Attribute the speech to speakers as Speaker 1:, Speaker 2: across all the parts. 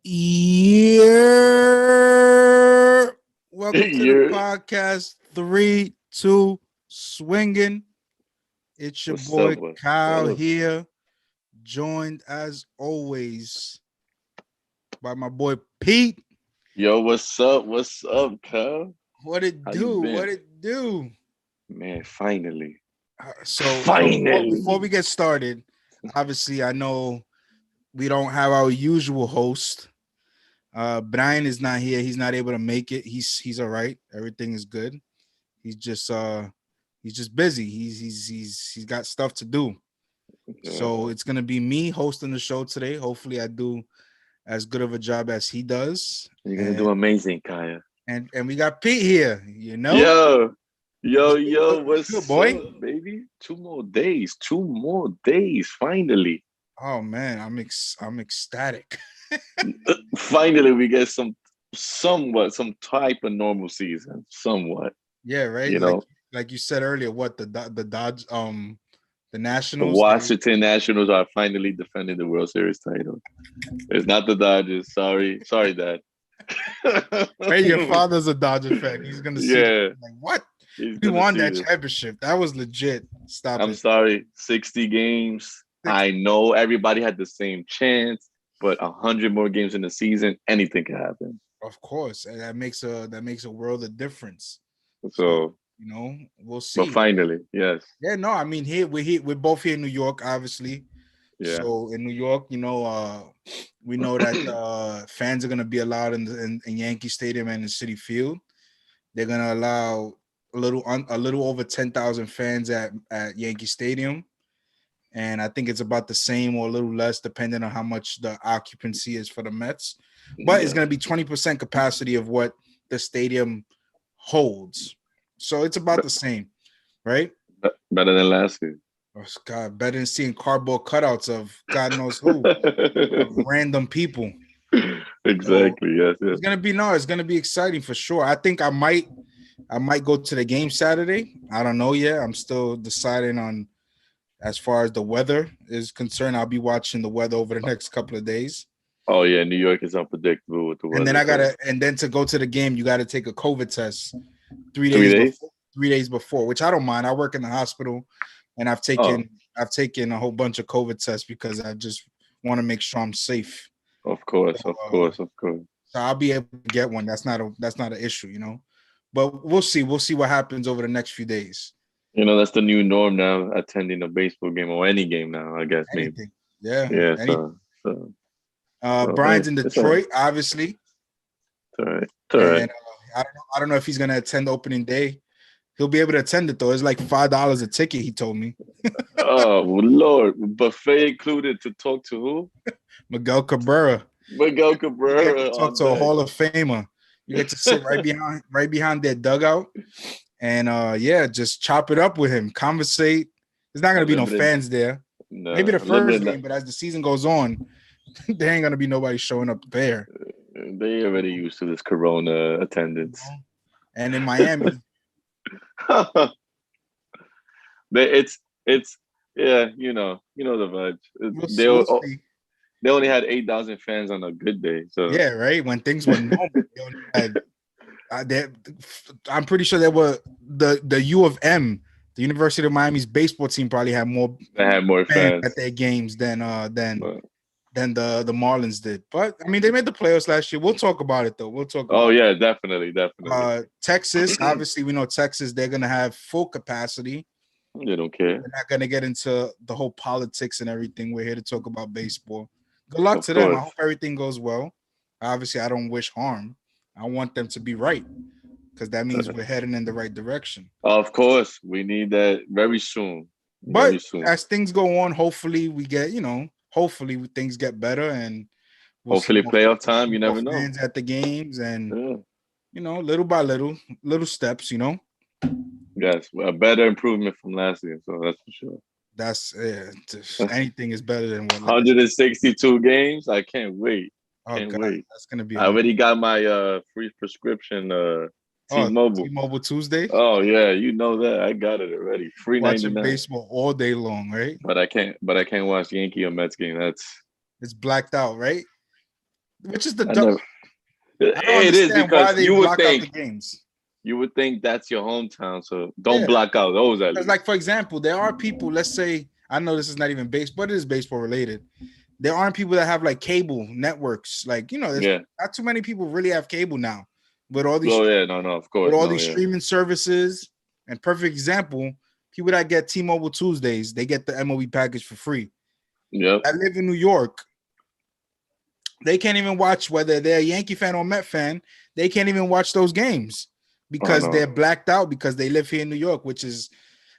Speaker 1: Yeah. Welcome to the
Speaker 2: You're
Speaker 1: podcast. 3-2 swinging. It's your
Speaker 2: what's up?
Speaker 1: boy
Speaker 2: What's
Speaker 1: Kyle
Speaker 2: up?
Speaker 1: here, joined as always by my boy Pete.
Speaker 2: Yo, what's up? What's up, cuz?
Speaker 1: What it
Speaker 2: How you
Speaker 1: do? What
Speaker 2: been?
Speaker 1: it do?
Speaker 2: Man, finally.
Speaker 1: So before
Speaker 2: Finally.
Speaker 1: we get started, obviously I know we don't have our usual host. Brian is not here. He's not able to make it. He's all right. Everything is good. He's just busy. He's got stuff to do.
Speaker 2: Yeah,
Speaker 1: So it's gonna be me hosting the show today. Hopefully, I do as good of a job as he does.
Speaker 2: you're gonna
Speaker 1: And
Speaker 2: do amazing, Kaya.
Speaker 1: we got Pete here. You know,
Speaker 2: Yo, yo,
Speaker 1: what's
Speaker 2: yo,
Speaker 1: good,
Speaker 2: what's
Speaker 1: boy?
Speaker 2: up, baby? 2 more days. 2 more days. Finally.
Speaker 1: Oh man, I'm ecstatic.
Speaker 2: Finally, we get some type of normal season. Somewhat,
Speaker 1: Yeah, right.
Speaker 2: you know.
Speaker 1: Like you said earlier, what the Dodge the
Speaker 2: The
Speaker 1: Nationals
Speaker 2: Washington Nationals are finally defending the World Series title. It's not the Dodgers. Sorry, Dad.
Speaker 1: Hey, your father's a Dodger fan. He's gonna see that.
Speaker 2: Yeah,
Speaker 1: Like, what?
Speaker 2: he's
Speaker 1: We
Speaker 2: gonna
Speaker 1: won
Speaker 2: see
Speaker 1: that
Speaker 2: this.
Speaker 1: championship. That was legit. Stop
Speaker 2: I'm
Speaker 1: it.
Speaker 2: sorry. 60 games.
Speaker 1: Six,
Speaker 2: I know everybody had the same chance, but 100 more games in the season, anything can happen.
Speaker 1: of course, and that makes a world of difference. So
Speaker 2: So,
Speaker 1: we'll
Speaker 2: but
Speaker 1: see.
Speaker 2: finally, yes,
Speaker 1: Yeah, no, I mean we're both here in New York, obviously.
Speaker 2: yeah,
Speaker 1: So in New York, we know that fans are gonna be allowed in Yankee Stadium and in City Field. They're gonna allow a little over 10,000 fans at Yankee Stadium, and I think it's about the same or a little less depending on how much the occupancy is for the Mets. But it's
Speaker 2: yeah,
Speaker 1: going to be 20% capacity of what the stadium holds. So it's about
Speaker 2: Be-
Speaker 1: the same, right?
Speaker 2: better than last year.
Speaker 1: Oh, God, better than seeing cardboard cutouts of God knows who, of random people. So
Speaker 2: Exactly. Yes, yes.
Speaker 1: it's gonna be exciting for sure. I think I might go to the game Saturday. I don't know yet. I'm still deciding on as far as the weather is concerned. I'll be watching the weather over the next couple of days.
Speaker 2: Oh yeah, New York is unpredictable with the
Speaker 1: And then
Speaker 2: weather. So
Speaker 1: to go to the game, you gotta take a COVID test three
Speaker 2: three
Speaker 1: days
Speaker 2: days.
Speaker 1: before 3 days before, which I don't mind. I work in the hospital and
Speaker 2: Oh,
Speaker 1: I've taken a whole bunch of COVID tests because I just want to make sure I'm safe.
Speaker 2: of course,
Speaker 1: So,
Speaker 2: of course, of course.
Speaker 1: so I'll be able to get one. That's not an issue. But we'll see. We'll see what happens over the next few days.
Speaker 2: That's the new norm now, attending a baseball game or any game now, I guess maybe.
Speaker 1: Anything. Yeah.
Speaker 2: Yeah,
Speaker 1: Anything.
Speaker 2: hey,
Speaker 1: Brian's in
Speaker 2: it's all right.
Speaker 1: Detroit, obviously.
Speaker 2: It's all right. It's all right.
Speaker 1: And I don't know if he's gonna attend opening day. He'll be able to attend it though. It's like $5 a ticket. He told me.
Speaker 2: Oh Lord, buffet included to talk to who?
Speaker 1: Miguel Cabrera.
Speaker 2: Miguel
Speaker 1: You get to
Speaker 2: Cabrera
Speaker 1: talk
Speaker 2: on
Speaker 1: to a
Speaker 2: deck.
Speaker 1: Hall of Famer. You get to sit right behind their dugout, and yeah, just chop it up with him, conversate. There's not gonna be no
Speaker 2: Limited,
Speaker 1: fans there. Maybe
Speaker 2: no
Speaker 1: the first
Speaker 2: limited.
Speaker 1: game, but as the season goes on, there ain't gonna be nobody showing up there.
Speaker 2: They already used to this Corona
Speaker 1: You
Speaker 2: attendance.
Speaker 1: know? And in Miami,
Speaker 2: it's yeah, the vibes.
Speaker 1: we'll see.
Speaker 2: They only had 8,000 fans on a good day, so
Speaker 1: Yeah, right. When things were normal, they only had I'm pretty sure there were the U of M, the University of Miami's baseball team probably had more
Speaker 2: they had more
Speaker 1: fans
Speaker 2: fans.
Speaker 1: at their games than
Speaker 2: But
Speaker 1: the Marlins did. But I mean, they made the playoffs last year. We'll talk about it though. We'll talk
Speaker 2: oh
Speaker 1: about it.
Speaker 2: yeah, definitely, definitely.
Speaker 1: Texas, obviously, we know Texas. They're gonna have full capacity.
Speaker 2: They don't care,
Speaker 1: We're not gonna get into the whole politics and everything. We're here to talk about baseball. Good luck
Speaker 2: of
Speaker 1: to them. I
Speaker 2: course,
Speaker 1: hope everything goes well. Obviously, I don't wish harm. I want them to be right because that means we're heading in the right direction.
Speaker 2: of course. We need that very soon, very
Speaker 1: But
Speaker 2: soon.
Speaker 1: as things go on, hopefully we get, hopefully things get better and we'll see
Speaker 2: Hopefully, playoff time. You
Speaker 1: more
Speaker 2: never know.
Speaker 1: fans at the games and,
Speaker 2: Yeah.
Speaker 1: little by little, little steps.
Speaker 2: Yes, a better improvement from last year, so that's for sure.
Speaker 1: That's anything is better than what last.
Speaker 2: 162 games. I can't wait.
Speaker 1: Oh
Speaker 2: Can't
Speaker 1: God,
Speaker 2: wait.
Speaker 1: that's gonna be
Speaker 2: I
Speaker 1: amazing.
Speaker 2: already got my free prescription
Speaker 1: Oh,
Speaker 2: T-Mobile.
Speaker 1: T-Mobile Tuesday,
Speaker 2: Oh yeah, you know that. I got it already. Free
Speaker 1: watching
Speaker 2: 99.
Speaker 1: baseball all day long, right?
Speaker 2: But I can't watch Yankee or Mets game. That's
Speaker 1: It's blacked out, right? which is the
Speaker 2: I never.
Speaker 1: I don't
Speaker 2: It is
Speaker 1: understand why
Speaker 2: because
Speaker 1: they block out the games.
Speaker 2: you would think that's your hometown, so don't
Speaker 1: Yeah,
Speaker 2: block out those at
Speaker 1: because
Speaker 2: least.
Speaker 1: like for example, there are people. Let's say I know this is not even baseball, but it is baseball related. There aren't people that have like cable networks. Like there's
Speaker 2: Yeah.
Speaker 1: not too many people really have cable now. With all these
Speaker 2: Oh yeah, no, of
Speaker 1: with
Speaker 2: course,
Speaker 1: all
Speaker 2: no,
Speaker 1: these
Speaker 2: yeah,
Speaker 1: streaming services, and perfect example, people that get T-Mobile Tuesdays, they get the MLB package for free.
Speaker 2: yep.
Speaker 1: I live in New York. They can't even watch whether they're a Yankee fan or Met fan. They can't even watch those games
Speaker 2: Oh
Speaker 1: because
Speaker 2: no,
Speaker 1: they're blacked out because they live here in New York, which is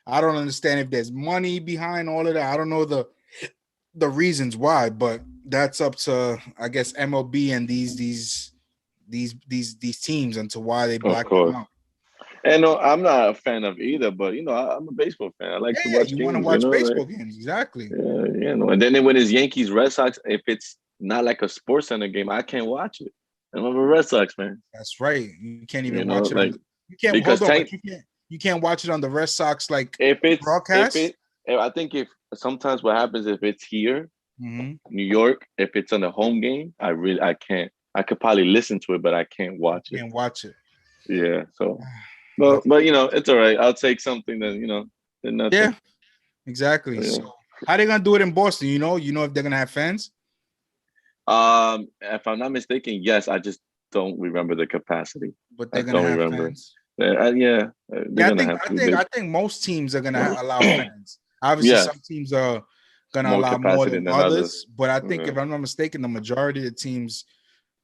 Speaker 1: I don't understand if there's money behind all of that. I don't know the reasons why, but that's up to I guess MLB and these teams and to why they
Speaker 2: of
Speaker 1: black them
Speaker 2: course.
Speaker 1: out.
Speaker 2: And no, I'm not a fan of either, but I'm a baseball fan. I like to
Speaker 1: Yeah,
Speaker 2: watch
Speaker 1: you want to
Speaker 2: games.
Speaker 1: watch
Speaker 2: Like,
Speaker 1: baseball games, exactly.
Speaker 2: yeah, And then when it's Yankees Red Sox, if it's not like a Sports Center game, I can't watch it. And I'm a Red Sox fan.
Speaker 1: That's right. You can't even watch it on
Speaker 2: Like
Speaker 1: the. You can't
Speaker 2: because
Speaker 1: hold on, but you can't watch it on the Red Sox like broadcast.
Speaker 2: I think if sometimes what happens if it's here,
Speaker 1: Mm-hmm.
Speaker 2: New York, if it's on a home game, I can't. I could probably listen to it, but I can't watch it.
Speaker 1: Can't watch it.
Speaker 2: Yeah. So, but
Speaker 1: That's
Speaker 2: it's all right. I'll take something that than nothing.
Speaker 1: yeah, exactly.
Speaker 2: Yeah.
Speaker 1: So how they gonna do it in Boston? You know if they're gonna have fans,
Speaker 2: If I'm not mistaken, yes. I just don't remember the capacity.
Speaker 1: but
Speaker 2: I
Speaker 1: they're gonna
Speaker 2: don't
Speaker 1: have
Speaker 2: remember.
Speaker 1: fans.
Speaker 2: Yeah, they're
Speaker 1: Yeah,
Speaker 2: gonna have to be big.
Speaker 1: I think most teams are gonna allow fans. Obviously,
Speaker 2: Yes,
Speaker 1: some teams are gonna
Speaker 2: more
Speaker 1: allow more
Speaker 2: capacity
Speaker 1: than
Speaker 2: than others.
Speaker 1: others, but I think
Speaker 2: Yeah.
Speaker 1: if I'm not mistaken, the majority of the teams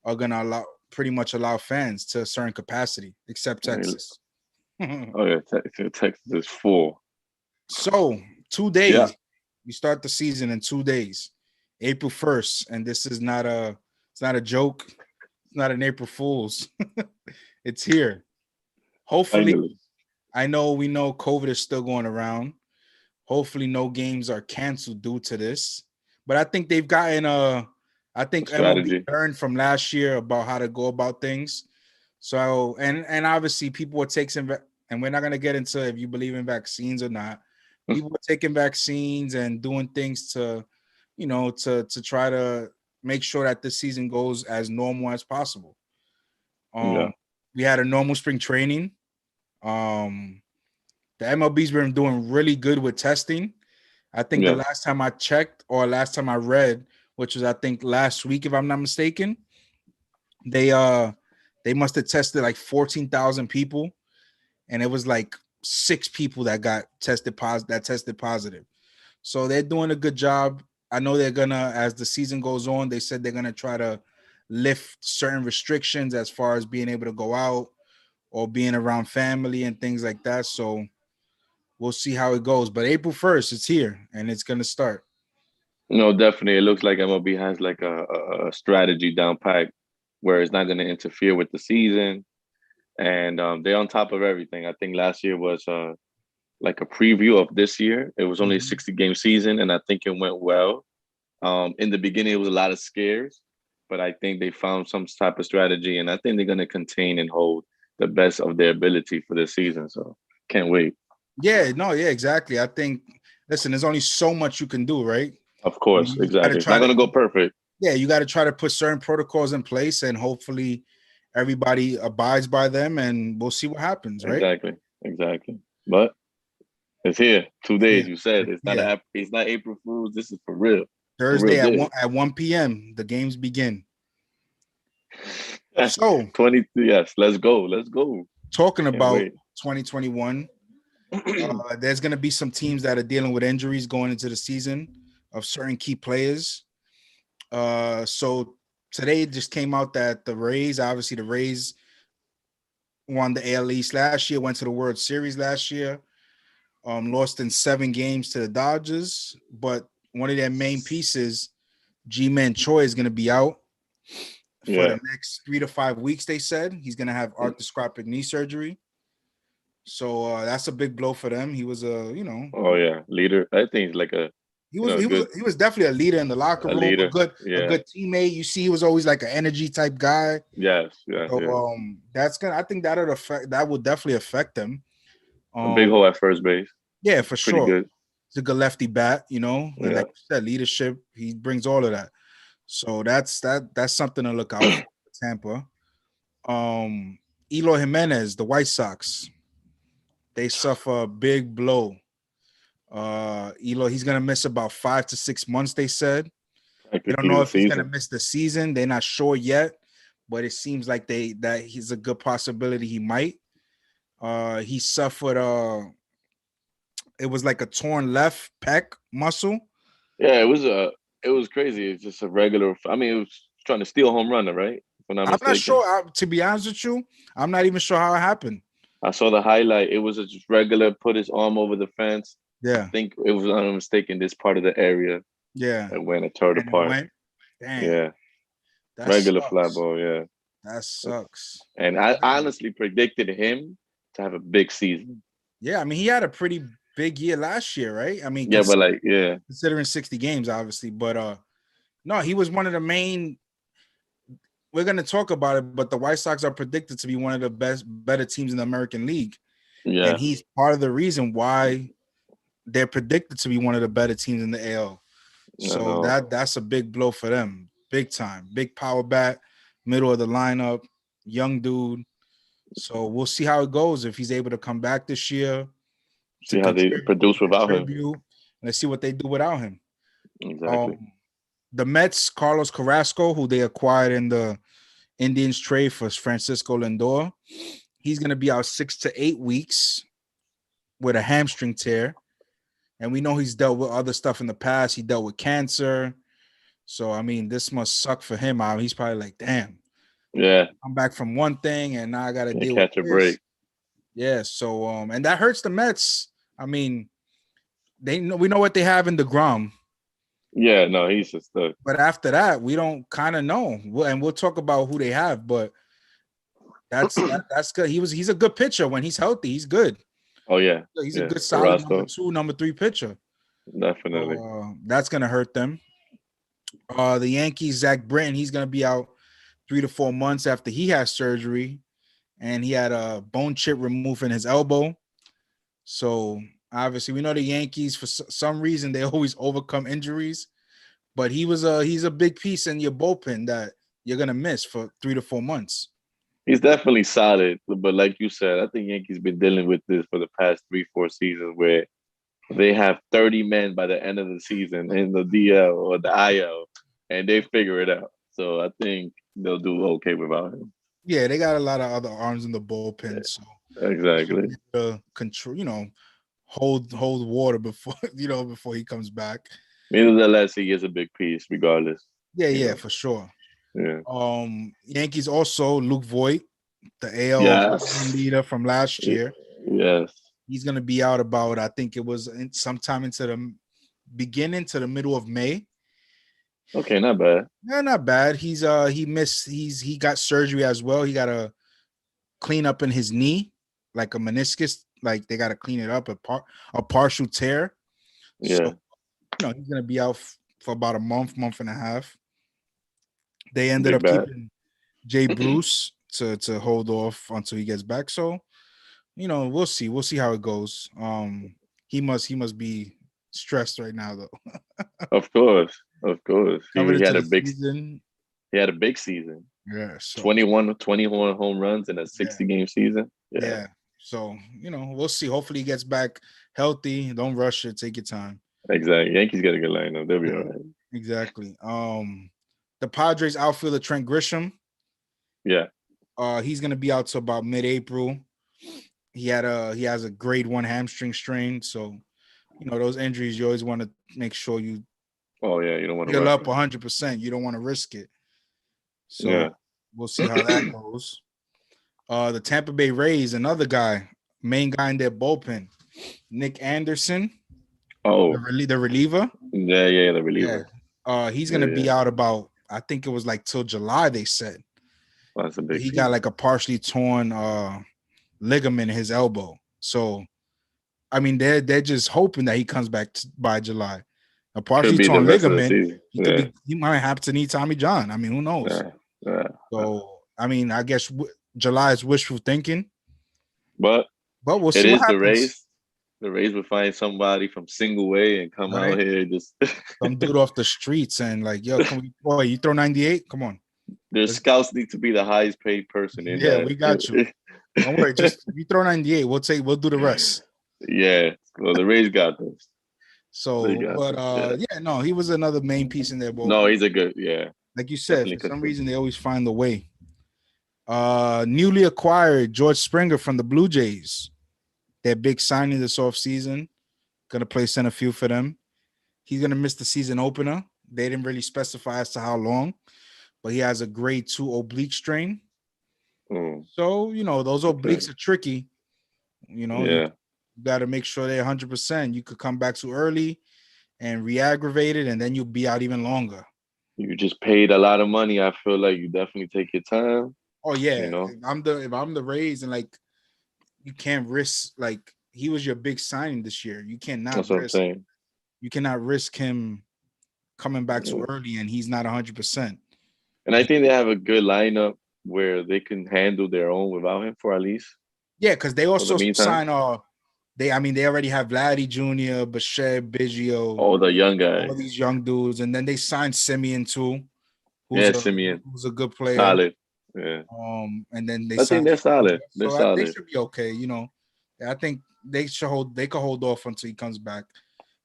Speaker 1: are gonna pretty much allow fans to a certain capacity, except Texas.
Speaker 2: Oh yeah, Texas is full.
Speaker 1: So 2 days,
Speaker 2: Yeah.
Speaker 1: we start the season in 2 days, April 1st, and this is not it's not a joke, it's not an April Fool's. It's here. Hopefully,
Speaker 2: Finally.
Speaker 1: we know COVID is still going around. Hopefully, no games are canceled due to this. But I think they've gotten I think MLB
Speaker 2: Strategy.
Speaker 1: learned from last year about how to go about things. So and obviously people are taking and we're not gonna get into if you believe in vaccines or not. People are taking vaccines and doing things to, to try to make sure that the season goes as normal as possible.
Speaker 2: Yeah.
Speaker 1: We had a normal spring training. The MLB's been doing really good with testing. I think the
Speaker 2: Yes.
Speaker 1: last time I checked or last time I read, which was I think last week, if I'm not mistaken, they must have tested like 14,000 people, and it was like 6 people that tested positive. So they're doing a good job. I know they're gonna, as the season goes on, they said they're gonna try to lift certain restrictions as far as being able to go out or being around family and things like that. So we'll see how it goes. But April 1st, it's here and it's gonna start.
Speaker 2: No, definitely. It looks like MLB has like a strategy down pat where it's not going to interfere with the season, and they're on top of everything. I think last year was like a preview of this year. It was only a
Speaker 1: Mhm.
Speaker 2: 60-game season, and I think it went well. In the beginning, it was a lot of scares, but I think they found some type of strategy, and I think they're going to contain and hold the best of their ability for this season. So can't wait.
Speaker 1: Yeah, no, yeah, exactly. I think, listen, there's only so much you can do, right?
Speaker 2: Of course,
Speaker 1: You got to
Speaker 2: exactly. It's not
Speaker 1: try
Speaker 2: going
Speaker 1: to,
Speaker 2: to go perfect.
Speaker 1: yeah, you got to try to put certain protocols in place, and hopefully everybody abides by them, and we'll see what happens, right?
Speaker 2: Exactly. But it's here. 2 days.
Speaker 1: Yeah,
Speaker 2: You said it's not
Speaker 1: yeah.
Speaker 2: It's not April Fools. This is for real. For real
Speaker 1: Thursday at
Speaker 2: deal.
Speaker 1: 1 p.m. the games begin. So
Speaker 2: 20. Yes. Let's go. Let's go.
Speaker 1: talking
Speaker 2: Can't
Speaker 1: about
Speaker 2: wait.
Speaker 1: 2021, there's going to be some teams that are dealing with injuries going into the season of certain key players. So today it just came out that the Rays won the AL East last year, went to the World Series last year, lost in 7 games to the Dodgers, but one of their main pieces, G-Man Choi, is going to be out for
Speaker 2: Yeah.
Speaker 1: the next 3 to 5 weeks. They said he's going to have arthroscopic knee surgery. So that's a big blow for them. He was
Speaker 2: Oh yeah. Leader. I think he's like a good
Speaker 1: he was definitely a leader in the locker
Speaker 2: a
Speaker 1: room,
Speaker 2: leader.
Speaker 1: a
Speaker 2: Yeah.
Speaker 1: good teammate. You see, he was always like an energy type guy.
Speaker 2: Yes. Yes.
Speaker 1: So
Speaker 2: Yeah.
Speaker 1: I think that would definitely affect them.
Speaker 2: A big hole at first base.
Speaker 1: Yeah, for
Speaker 2: Pretty
Speaker 1: sure.
Speaker 2: good.
Speaker 1: He's a good lefty bat, and
Speaker 2: Yeah.
Speaker 1: like you said, leadership, he brings all of that. So that's something to look out for Tampa. Eloy Jimenez, the White Sox, they suffer a big blow. Eloy, he's gonna miss about 5 to 6 months, they said. They don't
Speaker 2: Practically
Speaker 1: know
Speaker 2: the
Speaker 1: if he's gonna
Speaker 2: season.
Speaker 1: miss the season. They're not sure yet, but it seems like that he's a good possibility he might. He suffered it was like a torn left pec muscle.
Speaker 2: Yeah, it was crazy. It's just a regular. I mean, it was trying to steal a home runner, right? If I'm not
Speaker 1: I'm not
Speaker 2: mistaken.
Speaker 1: sure. To be honest with you, I'm not even sure how it happened.
Speaker 2: I saw the highlight. It was a just regular. Put his arm over the fence. I
Speaker 1: Yeah,
Speaker 2: think it was, I'm mistaken, this part of the area
Speaker 1: yeah,
Speaker 2: and went and tore it
Speaker 1: and it
Speaker 2: apart.
Speaker 1: went. Damn,
Speaker 2: Yeah,
Speaker 1: that
Speaker 2: regular fly
Speaker 1: sucks.
Speaker 2: ball. Yeah,
Speaker 1: That sucks.
Speaker 2: and I honestly predicted him to have a big season.
Speaker 1: Yeah, I mean, he had a pretty big year last year, right? I mean,
Speaker 2: Yeah, but like, yeah,
Speaker 1: considering 60 games, obviously, but no, he was one of the main. We're going to talk about it, but the White Sox are predicted to be one of the better teams in the American League, and
Speaker 2: yeah,
Speaker 1: he's part of the reason why they're predicted to be one of the better teams in the AL.
Speaker 2: I
Speaker 1: So
Speaker 2: know.
Speaker 1: that's a big blow for them, big time, big power bat, middle of the lineup, young dude. So we'll see how it goes if he's able to come back this year to
Speaker 2: See how they produce without him.
Speaker 1: contribute. Let's see what they do without him.
Speaker 2: Exactly.
Speaker 1: The Mets, Carlos Carrasco, who they acquired in the Indians trade for Francisco Lindor, he's going to be out 6 to 8 weeks with a hamstring tear. And we know he's dealt with other stuff in the past. He dealt with cancer. So, I mean, this must suck for him. He's probably like, damn,
Speaker 2: Yeah,
Speaker 1: I'm back from one thing and now I got to
Speaker 2: and
Speaker 1: deal with
Speaker 2: catch a
Speaker 1: this.
Speaker 2: break.
Speaker 1: Yeah. So, and that hurts the Mets. I mean, we know what they have in DeGrom.
Speaker 2: Yeah, no, he's just
Speaker 1: But after that, we don't kind of know. And we'll talk about who they have. But that's good. He's a good pitcher when he's healthy. He's good.
Speaker 2: Oh yeah,
Speaker 1: He's a
Speaker 2: yeah.
Speaker 1: good solid number
Speaker 2: Carrasco,
Speaker 1: 2, number 3 pitcher.
Speaker 2: definitely.
Speaker 1: So, that's gonna hurt them. The Yankees, Zack Brent, he's gonna be out 3 to 4 months after he has surgery, and he had a bone chip removed in his elbow. So obviously, we know the Yankees for some reason they always overcome injuries, but he's a big piece in your bullpen that you're gonna miss for 3 to 4 months.
Speaker 2: He's definitely solid, but like you said, I think Yankees been dealing with this for the past 3-4 seasons, where they have 30 men by the end of the season in the DL or the IL, and they figure it out. So I think they'll do okay without him.
Speaker 1: Yeah, they got a lot of other arms in the bullpen, so
Speaker 2: Exactly.
Speaker 1: control, hold water before before he comes back.
Speaker 2: Nevertheless, he is a big piece, regardless.
Speaker 1: Yeah, for sure.
Speaker 2: Yeah.
Speaker 1: Yankees also Luke Voigt, the AL
Speaker 2: Yes.
Speaker 1: leader from last year.
Speaker 2: Yes.
Speaker 1: He's gonna be out about, I think it was sometime into the beginning to the middle of May.
Speaker 2: Okay, not bad.
Speaker 1: Yeah, not bad. He got surgery as well. He got a clean up in his knee, like a meniscus, like they got to clean it up, a partial tear.
Speaker 2: Yeah.
Speaker 1: So, he's going to be out for about a month and a half. They ended up keeping Jay Bruce to hold off until he gets back. So, we'll see. We'll see how it goes. He must be stressed right now, though.
Speaker 2: Of course. He had a big
Speaker 1: season.
Speaker 2: He had a big season.
Speaker 1: Yeah. So
Speaker 2: 21 home runs in a 60-game season.
Speaker 1: Yeah. So, we'll see. Hopefully he gets back healthy. Don't rush it. Take your time.
Speaker 2: Exactly. Yankees got a good lineup. They'll be all right.
Speaker 1: Exactly. The Padres outfielder Trent Grisham.
Speaker 2: Yeah.
Speaker 1: He's gonna be out till about mid-April. He has a grade 1 hamstring strain. So, those injuries you always want to make sure you
Speaker 2: you don't want to
Speaker 1: heal up 100%. You don't want to risk it. So we'll see how that goes. The Tampa Bay Rays, another guy, main guy in their bullpen, Nick Anderson.
Speaker 2: Oh,
Speaker 1: the reliever.
Speaker 2: Yeah, the reliever.
Speaker 1: Yeah. He's gonna be out about, I think it was like till July. They said.
Speaker 2: Well, that's a big.
Speaker 1: He got like a partially torn ligament in his elbow. So, I mean, they're just hoping that he comes back by July. A partially torn ligament. He might have to need Tommy John. I mean, who knows?
Speaker 2: Yeah.
Speaker 1: So, I mean, I guess July is wishful thinking.
Speaker 2: But
Speaker 1: we'll see what happens.
Speaker 2: The Rays. The Rays would find somebody from single way and come out
Speaker 1: right?
Speaker 2: here just
Speaker 1: Some dude off the streets and like, yo, boy, you throw 98? Come on.
Speaker 2: their
Speaker 1: Let's,
Speaker 2: scouts need to be the highest paid person in
Speaker 1: yeah, we got you.
Speaker 2: that.
Speaker 1: Don't worry. Just you throw 98. We'll do the rest.
Speaker 2: Yeah. Well, the Rays got this. They
Speaker 1: So,
Speaker 2: got
Speaker 1: but
Speaker 2: this. Yeah.
Speaker 1: yeah, no, he was another main piece in there. But
Speaker 2: No, he's a good. Yeah,
Speaker 1: like you said,
Speaker 2: definitely
Speaker 1: for some
Speaker 2: consistent.
Speaker 1: reason they always find the way. Newly acquired George Springer from the Blue Jays. Their big signing this offseason. Gonna play center field for them. He's gonna miss the season opener. They didn't really specify as to how long, but he has a grade 2 oblique strain. So, those obliques are tricky. You
Speaker 2: Yeah.
Speaker 1: got to make sure they're 100%. You could come back too early and re-aggravate it, and then you'll be out even longer.
Speaker 2: You just paid a lot of money. I feel like you definitely take your time.
Speaker 1: Oh yeah,
Speaker 2: You know,
Speaker 1: if I'm the Rays and like you can't risk like he was your big signing this year.
Speaker 2: that's what I'm saying.
Speaker 1: You cannot risk him coming back too
Speaker 2: Yeah.
Speaker 1: early and he's not 100%.
Speaker 2: And I think they have a good lineup where they can handle their own without him for at least
Speaker 1: Yeah, because they
Speaker 2: for the
Speaker 1: also
Speaker 2: meantime.
Speaker 1: sign they already have Vladdy Jr., Bichette, Biggio,
Speaker 2: Oh, the young
Speaker 1: all
Speaker 2: guys.
Speaker 1: these young dudes, and then they signed Simeon too,
Speaker 2: Yeah, Simeon,
Speaker 1: who's a good player.
Speaker 2: solid. Yeah,
Speaker 1: And then they
Speaker 2: I think
Speaker 1: signed
Speaker 2: they're solid. They're
Speaker 1: so they
Speaker 2: solid.
Speaker 1: should be okay. I think they could hold off until he comes back.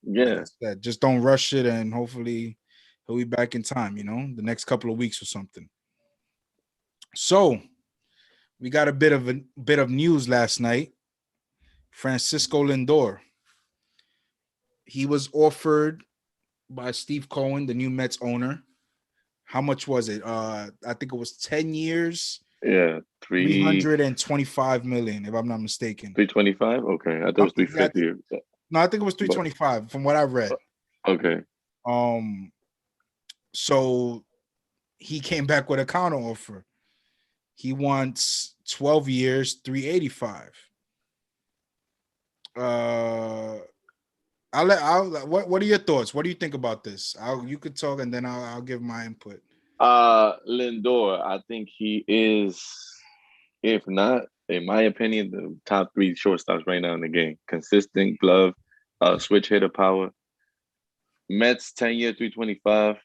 Speaker 1: Like I
Speaker 2: Yeah.
Speaker 1: said, just don't rush it, and hopefully he'll be back in time. The next couple of weeks or something. So we got a bit of news last night. Francisco Lindor. He was offered by Steve Cohen, the new Mets owner. How much was it? I think it was 10 years,
Speaker 2: Yeah,
Speaker 1: 325 million, if I'm not mistaken.
Speaker 2: 325. Okay, I thought it was 350.
Speaker 1: No, I think it was
Speaker 2: But
Speaker 1: 325 from what I read.
Speaker 2: okay,
Speaker 1: So he came back with a counter offer. He wants 12 years, 385. What are your thoughts? What do you think about this? You could talk and then I'll give my input.
Speaker 2: Lindor, I think he is, if not, in my opinion, the top 3 shortstops right now in the game. Consistent glove, switch hitter power. Mets 10-year 325.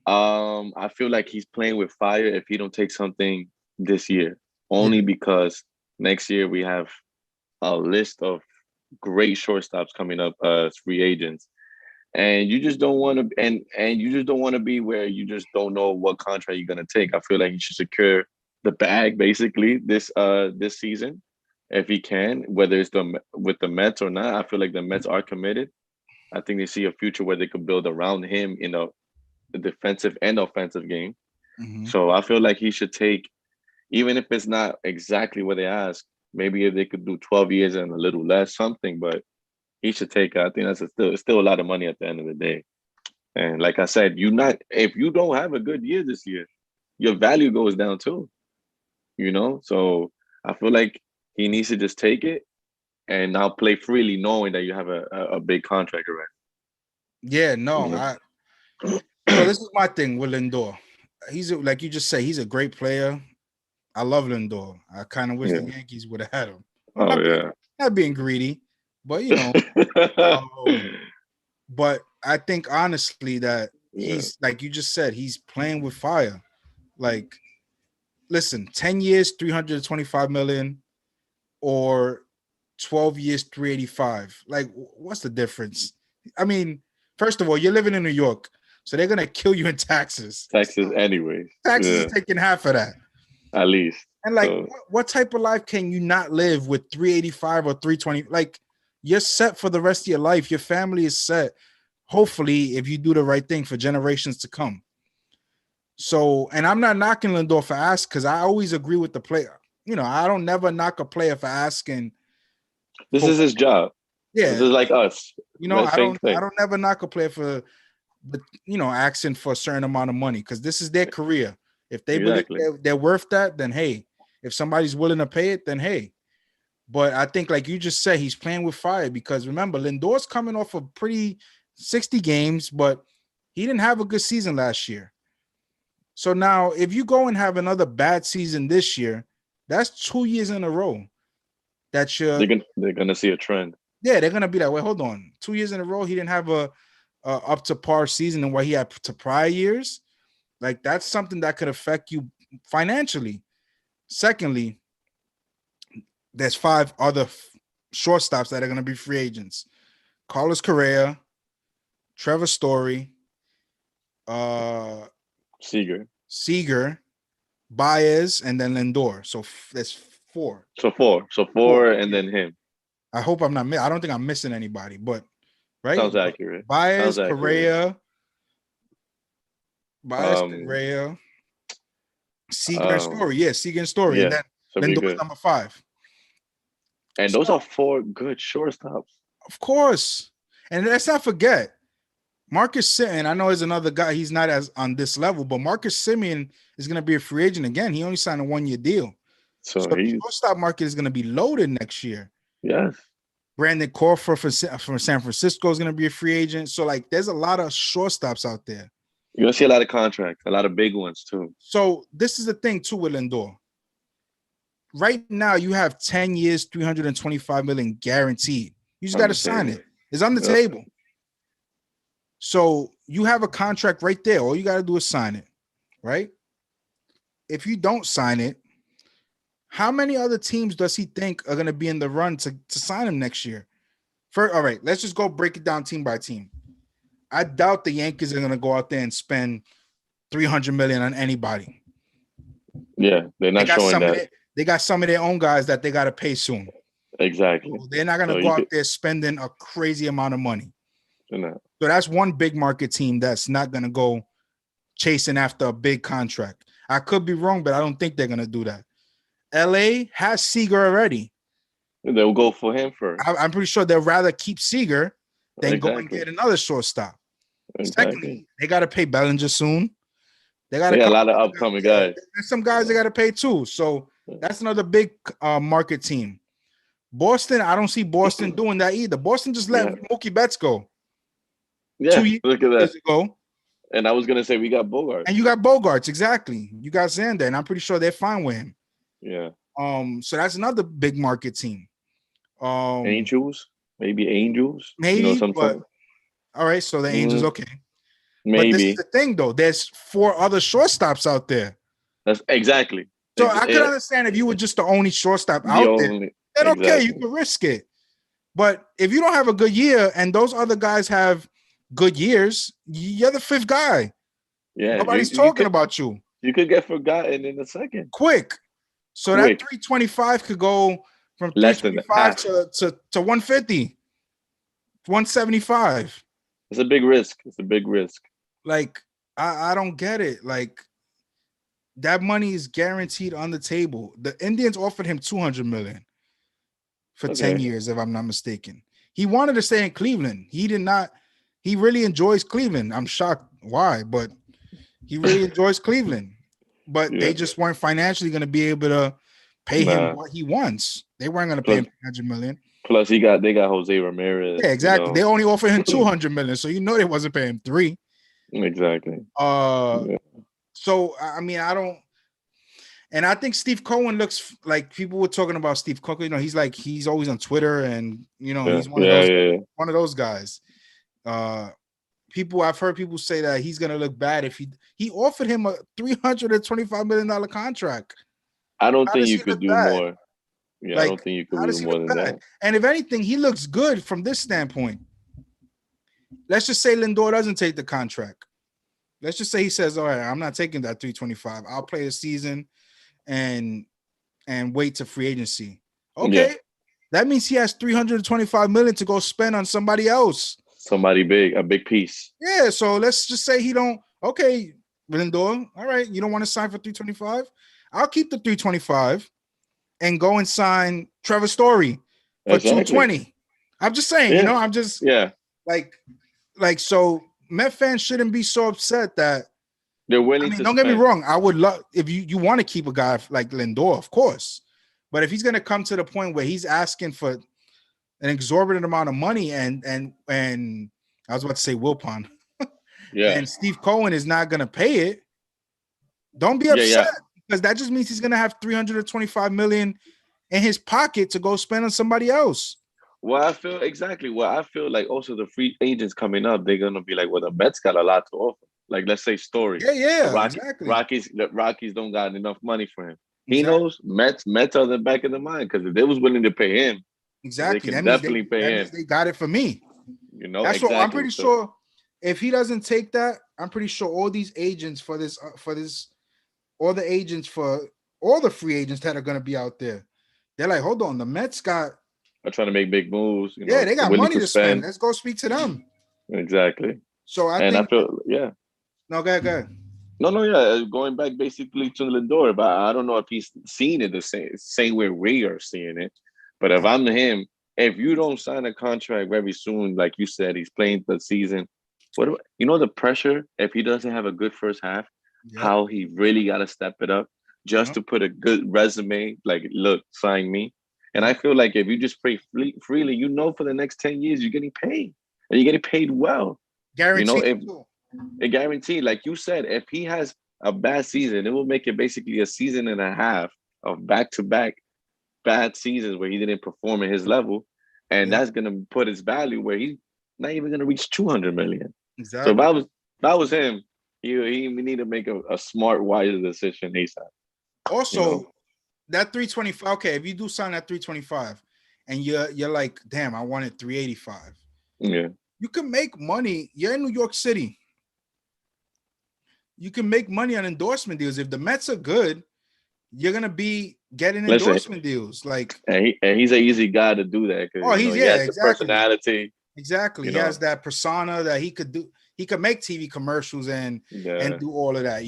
Speaker 2: I feel like he's playing with fire if he don't take something this year. Only because next year we have a list of great shortstops coming up as free agents. And you just don't want to and you just don't want to be where you just don't know what contract you're gonna take. I feel like he should secure the bag basically this season if he can, whether it's with the Mets or not. I feel like the Mets are committed. I think they see a future where they could build around him in a defensive and offensive game.
Speaker 1: Mm-hmm.
Speaker 2: So I feel like he should take, even if it's not exactly what they ask, maybe if they could do 12 years and a little less, something, but he should take. I think that's still a lot of money at the end of the day. And like I said, if you don't have a good year this year, your value goes down too. So I feel like he needs to just take it and now play freely, knowing that you have a big contract already.
Speaker 1: Yeah, no, so this is my thing with Lindor. Like you just say, he's a great player. I love Lindor. I kind of wish the Yankees would have had him.
Speaker 2: Oh yeah,
Speaker 1: not being greedy, but but I think honestly that he's like you just said, he's playing with fire. Like, listen, 10 years, 325 million, or 12 years, 385. Like, what's the difference? I mean, first of all, you're living in New York, so they're gonna kill you in taxes.
Speaker 2: Taxes, anyways.
Speaker 1: Taxes is taking half of that,
Speaker 2: at least.
Speaker 1: And like, what type of life can you not live with 385 or 320? Like, you're set for the rest of your life. Your family is set. Hopefully, if you do the right thing for generations to come. So, and I'm not knocking Lindor for asking, because I always agree with the player. I don't never knock a player for asking.
Speaker 2: This is his job.
Speaker 1: Yeah,
Speaker 2: this is like us.
Speaker 1: I don't never knock a player for, asking for a certain amount of money, because this is their career. If they believe they're worth that, then hey. If somebody's willing to pay it, then hey. But I think, like you just said, he's playing with fire, because remember, Lindor's coming off a pretty 60 games, but he didn't have a good season last year. So now, if you go and have another bad season this year, that's 2 years in a row. that
Speaker 2: they're gonna see a trend.
Speaker 1: Yeah, they're gonna be like, wait, hold on. 2 years in a row, he didn't have a up to par season and what he had to prior years. Like that's something that could affect you financially. Secondly, there's 5 other shortstops that are gonna be free agents: Carlos Correa, Trevor Story, Seager, Baez, and then Lindor. So that's 4.
Speaker 2: So 4, and then him.
Speaker 1: I hope I'm not. I don't think I'm missing anybody, but right.
Speaker 2: Sounds accurate.
Speaker 1: Baez,
Speaker 2: Sounds accurate.
Speaker 1: Correa, Seager, and Story. Yeah, Seager and Story,
Speaker 2: yeah,
Speaker 1: and then Lindor's number 5.
Speaker 2: And those are 4 good shortstops.
Speaker 1: Of course, and let's not forget Marcus Semien. I know is another guy. He's not as on this level, but Marcus Semien is going to be a free agent again. He only signed a 1-year deal. So the shortstop market is going to be loaded next year.
Speaker 2: Yes.
Speaker 1: Brandon Crawford from San Francisco is going to be a free agent. So, like, there's a lot of shortstops out there.
Speaker 2: You're going to see a lot of contracts, a lot of big ones, too.
Speaker 1: So, this is the thing, too, with Lindor. Right now, you have 10 years, $325 million guaranteed. You just got to sign it. It's on the table. So, you have a contract right there. All you got to do is sign it, right? If you don't sign it, how many other teams does he think are going to be in the run to sign him next year? All right, let's just go break it down team by team. I doubt the Yankees are going to go out there and spend $300 million on anybody.
Speaker 2: Yeah, they're not showing that.
Speaker 1: They got some of their own guys that they got to pay soon.
Speaker 2: Exactly.
Speaker 1: So they're not going to go out there spending a crazy amount of money. So that's one big market team that's not going to go chasing after a big contract. I could be wrong, but I don't think they're going to do that. LA has Seager already.
Speaker 2: They'll go for him first.
Speaker 1: I'm pretty sure they'd rather keep Seager than go and get another shortstop. Secondly, they got to pay Bellinger soon. They got
Speaker 2: a lot of upcoming guys.
Speaker 1: There's some guys they got to pay too. So that's another big market team. Boston, I don't see Boston doing that either. Boston just let Mookie Betts go.
Speaker 2: Yeah, 2 look at that.
Speaker 1: Years ago.
Speaker 2: And I was going to say we got Bogarts.
Speaker 1: And you got Bogarts, exactly. You got Xander, and I'm pretty sure they're fine with him.
Speaker 2: Yeah.
Speaker 1: So that's another big market team.
Speaker 2: Angels, maybe Angels.
Speaker 1: Maybe, but all right. So the Angels, okay.
Speaker 2: Maybe.
Speaker 1: But this is the thing, though. There's 4 other shortstops out there.
Speaker 2: That's exactly.
Speaker 1: So I could understand if you were just the only shortstop out there. Then okay, you can risk it. But if you don't have a good year and those other guys have good years, you're the 5th guy.
Speaker 2: Yeah.
Speaker 1: Nobody's talking about you.
Speaker 2: You could get forgotten in a second.
Speaker 1: Quick. So that 325 could go from 325 to 150, 175.
Speaker 2: It's a big risk. It's a big risk.
Speaker 1: Like, I don't get it. Like, that money is guaranteed on the table. The Indians offered him $200 million for 10 years, if I'm not mistaken. He wanted to stay in Cleveland. He did not. He really enjoys Cleveland. I'm shocked why, but he really enjoys Cleveland. But they just weren't financially going to be able to pay him what he wants. They weren't going to pay him $300 million.
Speaker 2: Plus, they got Jose Ramirez.
Speaker 1: Yeah, exactly. They only offered him $200 million, so they wasn't paying him $3 million.
Speaker 2: Exactly.
Speaker 1: So I mean, I don't. And I think Steve Cohen looks like people were talking about Steve Cohen. He's always on Twitter, and he's one of those guys. I've heard people say that he's gonna look bad if he offered him a $325 million contract.
Speaker 2: I don't think you could do more. Yeah, I don't think you could do more than that.
Speaker 1: And if anything, he looks good from this standpoint. Let's just say Lindor doesn't take the contract. Let's just say he says, "All right, I'm not taking that 325. I'll play the season and wait to free agency." Okay, that means he has $325 million to go spend on somebody else.
Speaker 2: Somebody big, a big piece.
Speaker 1: Yeah, so let's just say he don't. Okay, Lindor, all right, you don't want to sign for 325? I'll keep the 325 and go and sign Trevor Story for 220. I'm just saying, I'm just like so. Met fans shouldn't be so upset that
Speaker 2: they're willing to.
Speaker 1: Don't get me wrong. I would love if you want to keep a guy like Lindor, of course, but if he's going to come to the point where he's asking for an exorbitant amount of money, and I was about to say Wilpon, and Steve Cohen is not going to pay it, don't be upset because that just means he's going to have $325 million in his pocket to go spend on somebody else.
Speaker 2: Well, I feel like also the free agents coming up, they're gonna be like, well, the Mets got a lot to offer. Like, let's say Story.
Speaker 1: Exactly.
Speaker 2: The Rockies don't got enough money for him. He
Speaker 1: Exactly.
Speaker 2: knows Mets are the back of the mind because if they was willing to pay him, they
Speaker 1: Exactly.
Speaker 2: can definitely pay him.
Speaker 1: They got it for me. That's
Speaker 2: exactly.
Speaker 1: what I'm pretty sure. If he doesn't take that, I'm pretty sure all these agents for this, all the agents for all the free agents that are going to be out there, they're like, hold on, the Mets got.
Speaker 2: Are trying to make big moves.
Speaker 1: They got money to spend. Let's go speak to them.
Speaker 2: Exactly.
Speaker 1: So I
Speaker 2: No,
Speaker 1: go ahead.
Speaker 2: No, going back basically to Lindor, but I don't know if he's seen it the same way we are seeing it. But if I'm him, if you don't sign a contract very soon, like you said, he's playing the season. The pressure if he doesn't have a good first half, how he really got to step it up just to put a good resume. Like, look, sign me. And I feel like if you just play freely, for the next 10 years you're getting paid, and you're getting paid well.
Speaker 1: Guaranteed.
Speaker 2: A guarantee, like you said, if he has a bad season, it will make it basically a season and a half of back-to-back bad seasons where he didn't perform at his level, and that's gonna put his value where he's not even gonna reach 200 million.
Speaker 1: Exactly.
Speaker 2: So if that was him, he need to make a smart, wise decision ASAP.
Speaker 1: Also, that 325. Okay, if you do sign that 325, and you're like, damn, I wanted 385.
Speaker 2: Yeah,
Speaker 1: you can make money. You're in New York City. You can make money on endorsement deals. If the Mets are good, you're gonna be getting endorsement deals. Like,
Speaker 2: and he's an easy guy to do that. He has the personality.
Speaker 1: Exactly. He has that persona that he could do. He could make TV commercials and do all of that.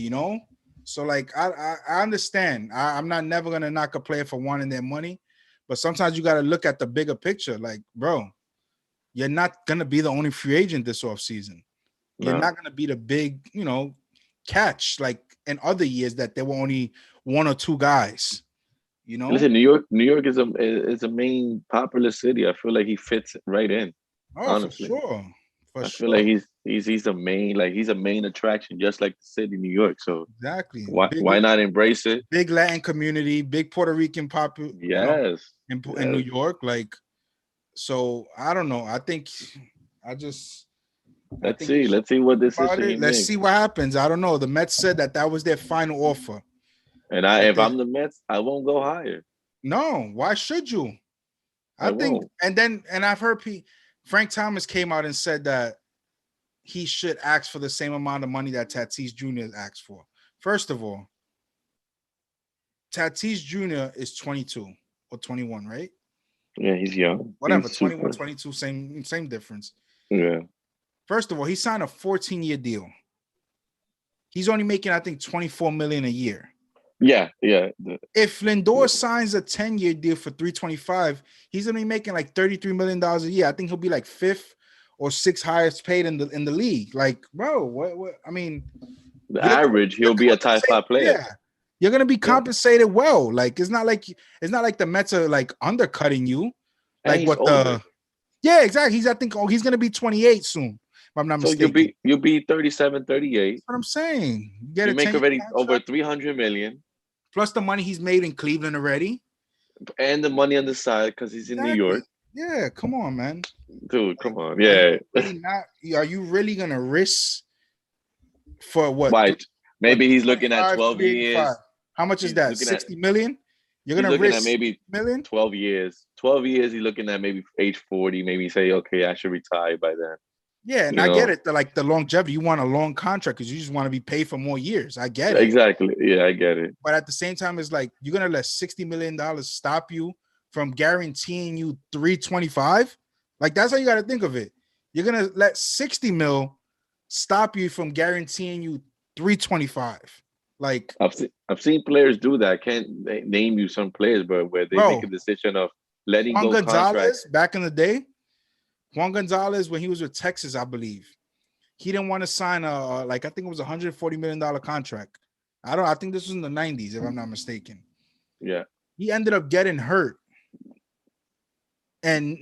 Speaker 1: So like, I understand. I'm not never gonna knock a player for wanting their money, but sometimes you got to look at the bigger picture. Like, bro, you're not gonna be the only free agent this offseason. You're not gonna be the big, catch like in other years that there were only one or two guys.
Speaker 2: Listen, New York is a main popular city. I feel like he fits right in. Honestly,
Speaker 1: for sure.
Speaker 2: I feel like he's a main attraction, just like the city, New York. So
Speaker 1: exactly,
Speaker 2: why not embrace it?
Speaker 1: Big Latin community, big Puerto Rican population.
Speaker 2: Yes,
Speaker 1: in New York, like. So I don't know. I think
Speaker 2: let's see what this is.
Speaker 1: Let's see what happens. I don't know. The Mets said that was their final offer.
Speaker 2: And if I'm the Mets, I won't go higher.
Speaker 1: No, why should you? I think, won't. And I've heard Frank Thomas came out and said that he should ask for the same amount of money that Tatis Jr. asked for. First of all, Tatis Jr. is 22 or 21, right?
Speaker 2: Yeah, he's young.
Speaker 1: Whatever,
Speaker 2: he's
Speaker 1: 21, 22, same difference.
Speaker 2: Yeah.
Speaker 1: First of all, he signed a 14-year deal. He's only making, I think, $24 million a year.
Speaker 2: Yeah.
Speaker 1: If Lindor signs a 10-year deal for $325, he's gonna be making like $33 million a year. I think he'll be like fifth or sixth highest paid in the league. Like, bro, what? I mean,
Speaker 2: the average, he'll be a top 5 player.
Speaker 1: Yeah. You're gonna be compensated well. Like, it's not like the Mets are like undercutting you. Like what older. Exactly. He's gonna be 28 soon. If I'm not mistaken.
Speaker 2: You'll be 37, 38.
Speaker 1: That's what I'm saying.
Speaker 2: You make already over 300 million.
Speaker 1: Plus the money he's made in Cleveland already.
Speaker 2: And the money on the side because he's in New York.
Speaker 1: Yeah, come on, man.
Speaker 2: Dude, come on. Yeah.
Speaker 1: Are you really gonna risk for what?
Speaker 2: Why? Maybe he's looking at 12 years.
Speaker 1: How much is that? 60 million?
Speaker 2: You're gonna risk at maybe million? 12 years. 12 years, he's looking at maybe age 40, maybe say, okay, I should retire by then.
Speaker 1: Yeah, and I get it. The longevity, you want a long contract because you just want to be paid for more years. I get it.
Speaker 2: Exactly. Yeah, I get it.
Speaker 1: But at the same time, it's like you're gonna let $60 million stop you from guaranteeing you 325. Like, that's how you got to think of it. You're gonna let 60 mil stop you from guaranteeing you 325. Like,
Speaker 2: I've seen players do that. I can't name you some players, but where they make a decision of letting
Speaker 1: Juan
Speaker 2: go
Speaker 1: Gonzalez
Speaker 2: contracts.
Speaker 1: back in the day. Juan Gonzalez, when he was with Texas, I believe, he didn't want to sign I think it was $140 million contract. I think this was in the 90s, if I'm not mistaken.
Speaker 2: Yeah.
Speaker 1: He ended up getting hurt and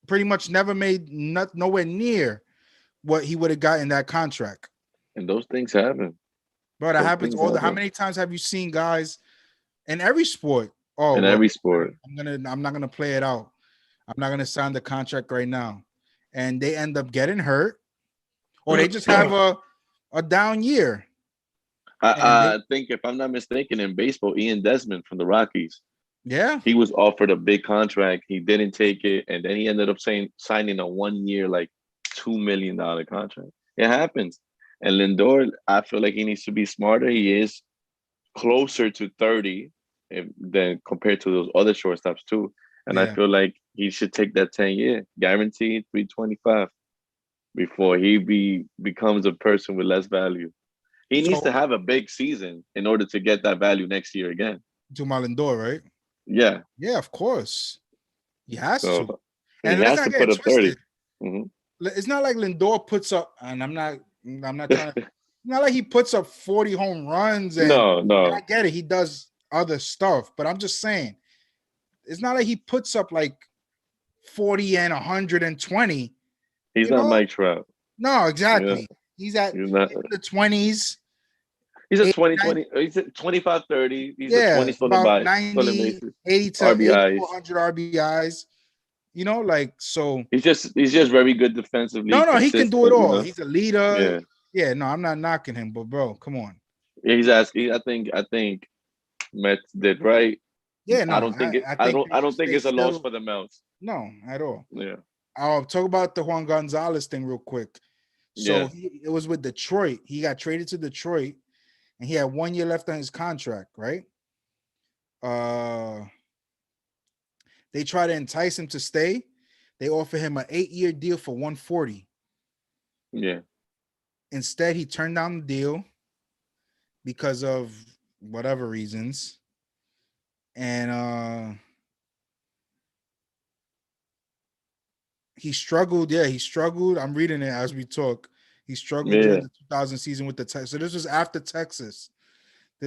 Speaker 1: pretty much never made nowhere near what he would have gotten that contract.
Speaker 2: And those things happen.
Speaker 1: Bro, that happens all the. How many times have you seen guys in every sport? Oh,
Speaker 2: in
Speaker 1: well,
Speaker 2: every sport.
Speaker 1: I'm not gonna play it out. I'm not gonna sign the contract right now. And they end up getting hurt, or they just have a down year. And
Speaker 2: I think if I'm not mistaken, in baseball, Ian Desmond from the Rockies,
Speaker 1: yeah,
Speaker 2: he was offered a big contract. He didn't take it, and then he ended up signing a 1 year, like $2 million contract. It happens. And Lindor, I feel like he needs to be smarter. He is closer to 30 than compared to those other shortstops too. And I
Speaker 1: yeah.
Speaker 2: feel like he should take that 10 year guaranteed 325 before he becomes a person with less value. He needs
Speaker 1: So
Speaker 2: to have a big season in order to get that value next year again.
Speaker 1: to Lindor, right?
Speaker 2: Yeah.
Speaker 1: Yeah, of course. He has to.
Speaker 2: So he
Speaker 1: And let's
Speaker 2: has
Speaker 1: not
Speaker 2: to
Speaker 1: get
Speaker 2: put
Speaker 1: it
Speaker 2: up 30.
Speaker 1: twisted.
Speaker 2: Mm-hmm.
Speaker 1: It's not like Lindor puts up, and I'm not trying to, not like he puts up 40 home runs
Speaker 2: No,
Speaker 1: and I
Speaker 2: no.
Speaker 1: get it, he does other stuff, but I'm just saying, it's not like he puts up like 40 and 120,
Speaker 2: He's
Speaker 1: you
Speaker 2: not
Speaker 1: know?
Speaker 2: Mike Trout.
Speaker 1: No,
Speaker 2: Yeah.
Speaker 1: exactly. He's at
Speaker 2: He's not.
Speaker 1: in the 20s,
Speaker 2: He's a
Speaker 1: 80,
Speaker 2: 20,
Speaker 1: 90,
Speaker 2: 20. He's a 25, 30. He's a
Speaker 1: yeah,
Speaker 2: 20 stolen
Speaker 1: about
Speaker 2: by stolen
Speaker 1: 90,
Speaker 2: bases,
Speaker 1: 80 to
Speaker 2: RBIs.
Speaker 1: 100 RBIs, like so.
Speaker 2: He's just very good defensively,
Speaker 1: No, he can do it
Speaker 2: consistent.
Speaker 1: all. He's a leader.
Speaker 2: Yeah.
Speaker 1: Yeah, no, I'm not knocking him, but bro, come on.
Speaker 2: Yeah, he's asking. I think Mets did right.
Speaker 1: Yeah,
Speaker 2: I
Speaker 1: no,
Speaker 2: don't think it.
Speaker 1: I
Speaker 2: I
Speaker 1: think
Speaker 2: don't.
Speaker 1: they
Speaker 2: I
Speaker 1: should
Speaker 2: don't think
Speaker 1: stay
Speaker 2: it's a loss
Speaker 1: still.
Speaker 2: for the Mets.
Speaker 1: No, at all.
Speaker 2: Yeah.
Speaker 1: I'll talk about the Juan Gonzalez thing real quick. So
Speaker 2: Yeah.
Speaker 1: it was with Detroit. He got traded to Detroit, and he had 1 year left on his contract. Right? Uh, they try to entice him to stay. They offer him an 8 year deal for 140.
Speaker 2: Yeah.
Speaker 1: Instead, he turned down the deal because of whatever reasons, and he struggled. Yeah, he struggled. I'm reading it as we talk. He struggled during
Speaker 2: Yeah.
Speaker 1: the 2000 season with the Texas. So this was after Texas.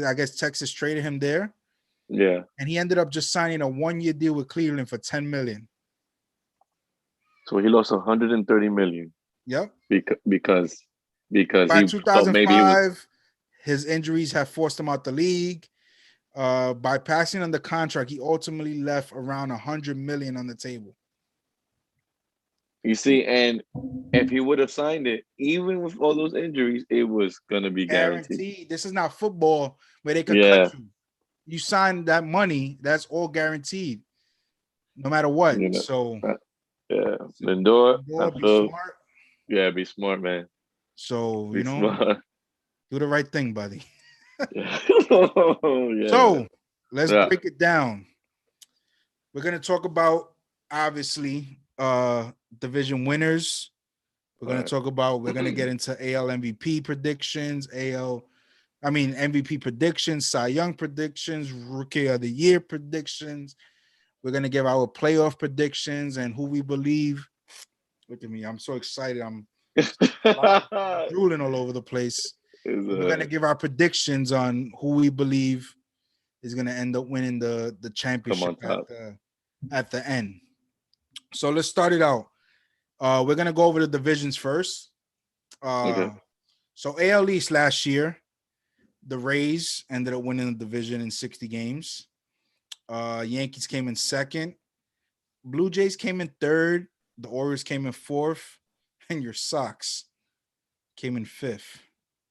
Speaker 1: I guess Texas traded him there,
Speaker 2: Yeah.
Speaker 1: and he ended up just signing a 1 year deal with Cleveland for 10 million.
Speaker 2: So he lost 130 million
Speaker 1: Yep.
Speaker 2: because
Speaker 1: By
Speaker 2: he thought maybe it was.
Speaker 1: 2005, his injuries have forced him out the league. By passing on the contract, he ultimately left around 100 million on the table.
Speaker 2: You see, and if he would have signed it, even with all those injuries, it was gonna be guaranteed.
Speaker 1: Guaranteed. This is not football where they could cut
Speaker 2: Yeah.
Speaker 1: you. You sign that money, that's all guaranteed, no matter what.
Speaker 2: You know.
Speaker 1: So,
Speaker 2: Yeah. Lindor, I
Speaker 1: be
Speaker 2: feel.
Speaker 1: smart.
Speaker 2: Yeah, be smart, man.
Speaker 1: So,
Speaker 2: Be smart.
Speaker 1: do the right thing, buddy.
Speaker 2: Yeah.
Speaker 1: So, let's
Speaker 2: Yeah.
Speaker 1: break it down. We're going to talk about, obviously, division winners. We're going to talk about, we're going to get into AL MVP predictions, MVP predictions, Cy Young predictions, Rookie of the Year predictions. We're going to give our playoff predictions and who we believe. Look at me. I'm so excited. I'm drooling all over the place. We're going to give our predictions on who we believe is going to end up winning the championship at the end. So let's start it out. We're going to go over the divisions first.
Speaker 2: Okay.
Speaker 1: So AL East last year, the Rays ended up winning the division in 60 games. Yankees came in second. Blue Jays came in third. The Orioles came in fourth. And your Sox came in fifth.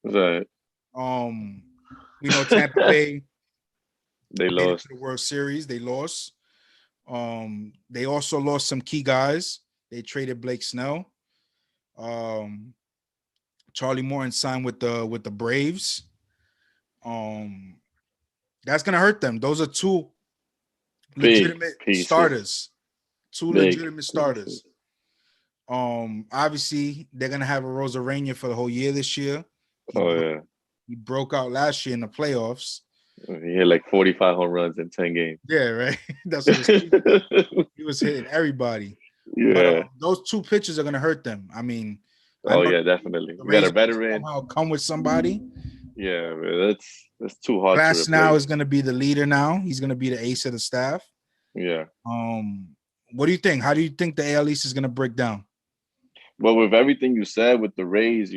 Speaker 2: Right.
Speaker 1: We know Tampa Bay
Speaker 2: They
Speaker 1: made it
Speaker 2: lost.
Speaker 1: to the World Series. They lost. They also lost some key guys. They traded Blake Snell. Charlie Morton signed with the Braves. That's gonna hurt them. Those are two
Speaker 2: Big
Speaker 1: legitimate
Speaker 2: pieces.
Speaker 1: starters. Two
Speaker 2: Big
Speaker 1: legitimate starters.
Speaker 2: pieces.
Speaker 1: Obviously they're gonna have a Rosarena for the whole year this year. He broke out last year in the playoffs.
Speaker 2: He had like 45 home runs in 10 games.
Speaker 1: Yeah, right. That's what he was hitting everybody.
Speaker 2: Yeah.
Speaker 1: But those two pitchers are gonna hurt them. I mean,
Speaker 2: Definitely. We got a veteran.
Speaker 1: Somehow come with somebody.
Speaker 2: Yeah, man, that's too hard
Speaker 1: Glass
Speaker 2: to replace.
Speaker 1: now is gonna be the leader now. He's gonna be the ace of the staff.
Speaker 2: Yeah.
Speaker 1: What do you think? How do you think the AL East is gonna break down?
Speaker 2: Well, with everything you said with the Rays,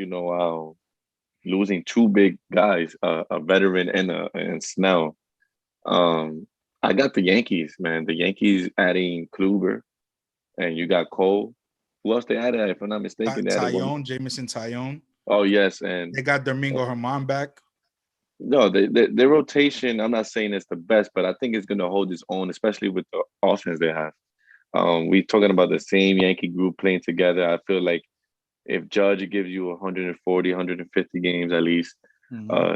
Speaker 2: losing two big guys, a veteran and Snell. I I got the Yankees, man. The Yankees adding Kluber, and you got Cole. Who else they added? If I'm not mistaken, they added one.
Speaker 1: Tyone, Jamison Tyone.
Speaker 2: Oh yes, and
Speaker 1: They got Domingo Herman back.
Speaker 2: no, their rotation. I'm not saying it's the best, but I think it's going to hold its own, especially with the offense they have. We talking about the same Yankee group playing together. I feel like if Judge gives you 140, 150 games at least,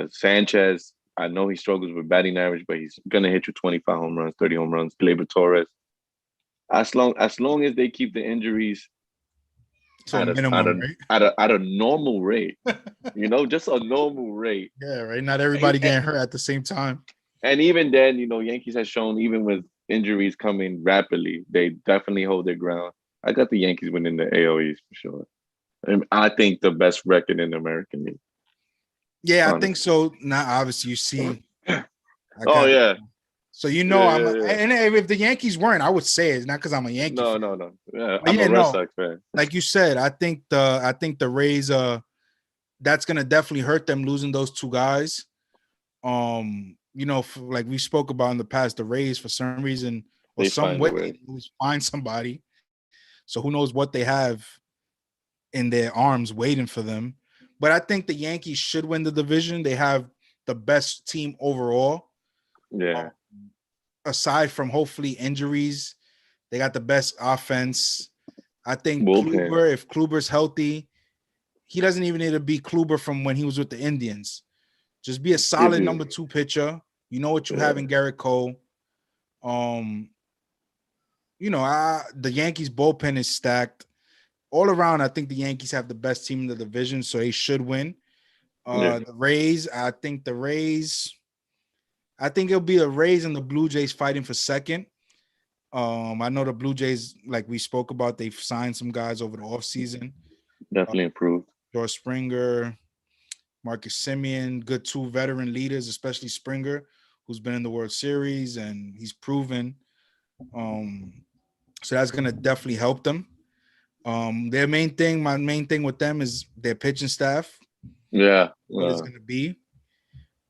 Speaker 2: Sanchez, I know he struggles with batting average, but he's gonna hit you 25 home runs, 30 home runs. Gleyber Torres, as long as they keep the injuries
Speaker 1: To a minimum, right?
Speaker 2: at a normal rate, just a normal rate.
Speaker 1: Yeah, right. Not everybody getting hurt at the same time.
Speaker 2: And even then, Yankees has shown even with injuries coming rapidly, they definitely hold their ground. I got the Yankees winning the AL East for sure. And I think the best record in the American League.
Speaker 1: Yeah, honestly. I think so. Now, obviously, you see.
Speaker 2: Yeah.
Speaker 1: So and if the Yankees weren't, I would say it's not because I'm a Yankee fan.
Speaker 2: No. Yeah, I'm a Red Sox fan.
Speaker 1: Like you said, I think the Rays that's gonna definitely hurt them losing those two guys. Like we spoke about in the past, the Rays for some reason or some way find somebody. So who knows what they have in their arms waiting for them. But I think the Yankees should win the division. They have the best team overall.
Speaker 2: Yeah.
Speaker 1: Aside from hopefully injuries, they got the best offense. I think Kluber, if Kluber's healthy, he doesn't even need to be Kluber from when he was with the Indians. Just be a solid number 2 pitcher. You know what you have in Garrett Cole. The Yankees bullpen is stacked. All around, I think the Yankees have the best team in the division, so they should win. The Rays, I think it'll be the Rays and the Blue Jays fighting for second. I know the Blue Jays, like we spoke about, they've signed some guys over the offseason.
Speaker 2: Definitely improved.
Speaker 1: George Springer, Marcus Semien, good 2 veteran leaders, especially Springer, who's been in the World Series and he's proven. So that's going to definitely help them. My main thing with them is their pitching staff.
Speaker 2: Yeah.
Speaker 1: What it's going to be.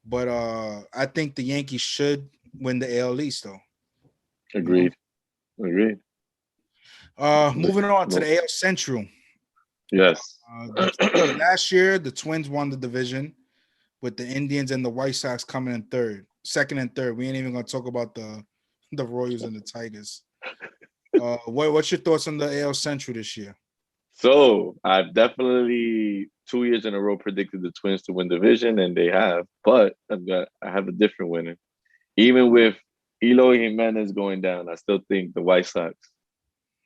Speaker 1: But I think the Yankees should win the AL East, though.
Speaker 2: Agreed.
Speaker 1: Moving on to the AL Central.
Speaker 2: Yes.
Speaker 1: Last year, the Twins won the division with the Indians and the White Sox coming in second and third. We ain't even going to talk about the Royals and the Tigers. What's your thoughts on the AL Central this year?
Speaker 2: So I've definitely 2 years in a row predicted the Twins to win division, and they have. But I have a different winner. Even with Eloy Jimenez going down, I still think the White Sox,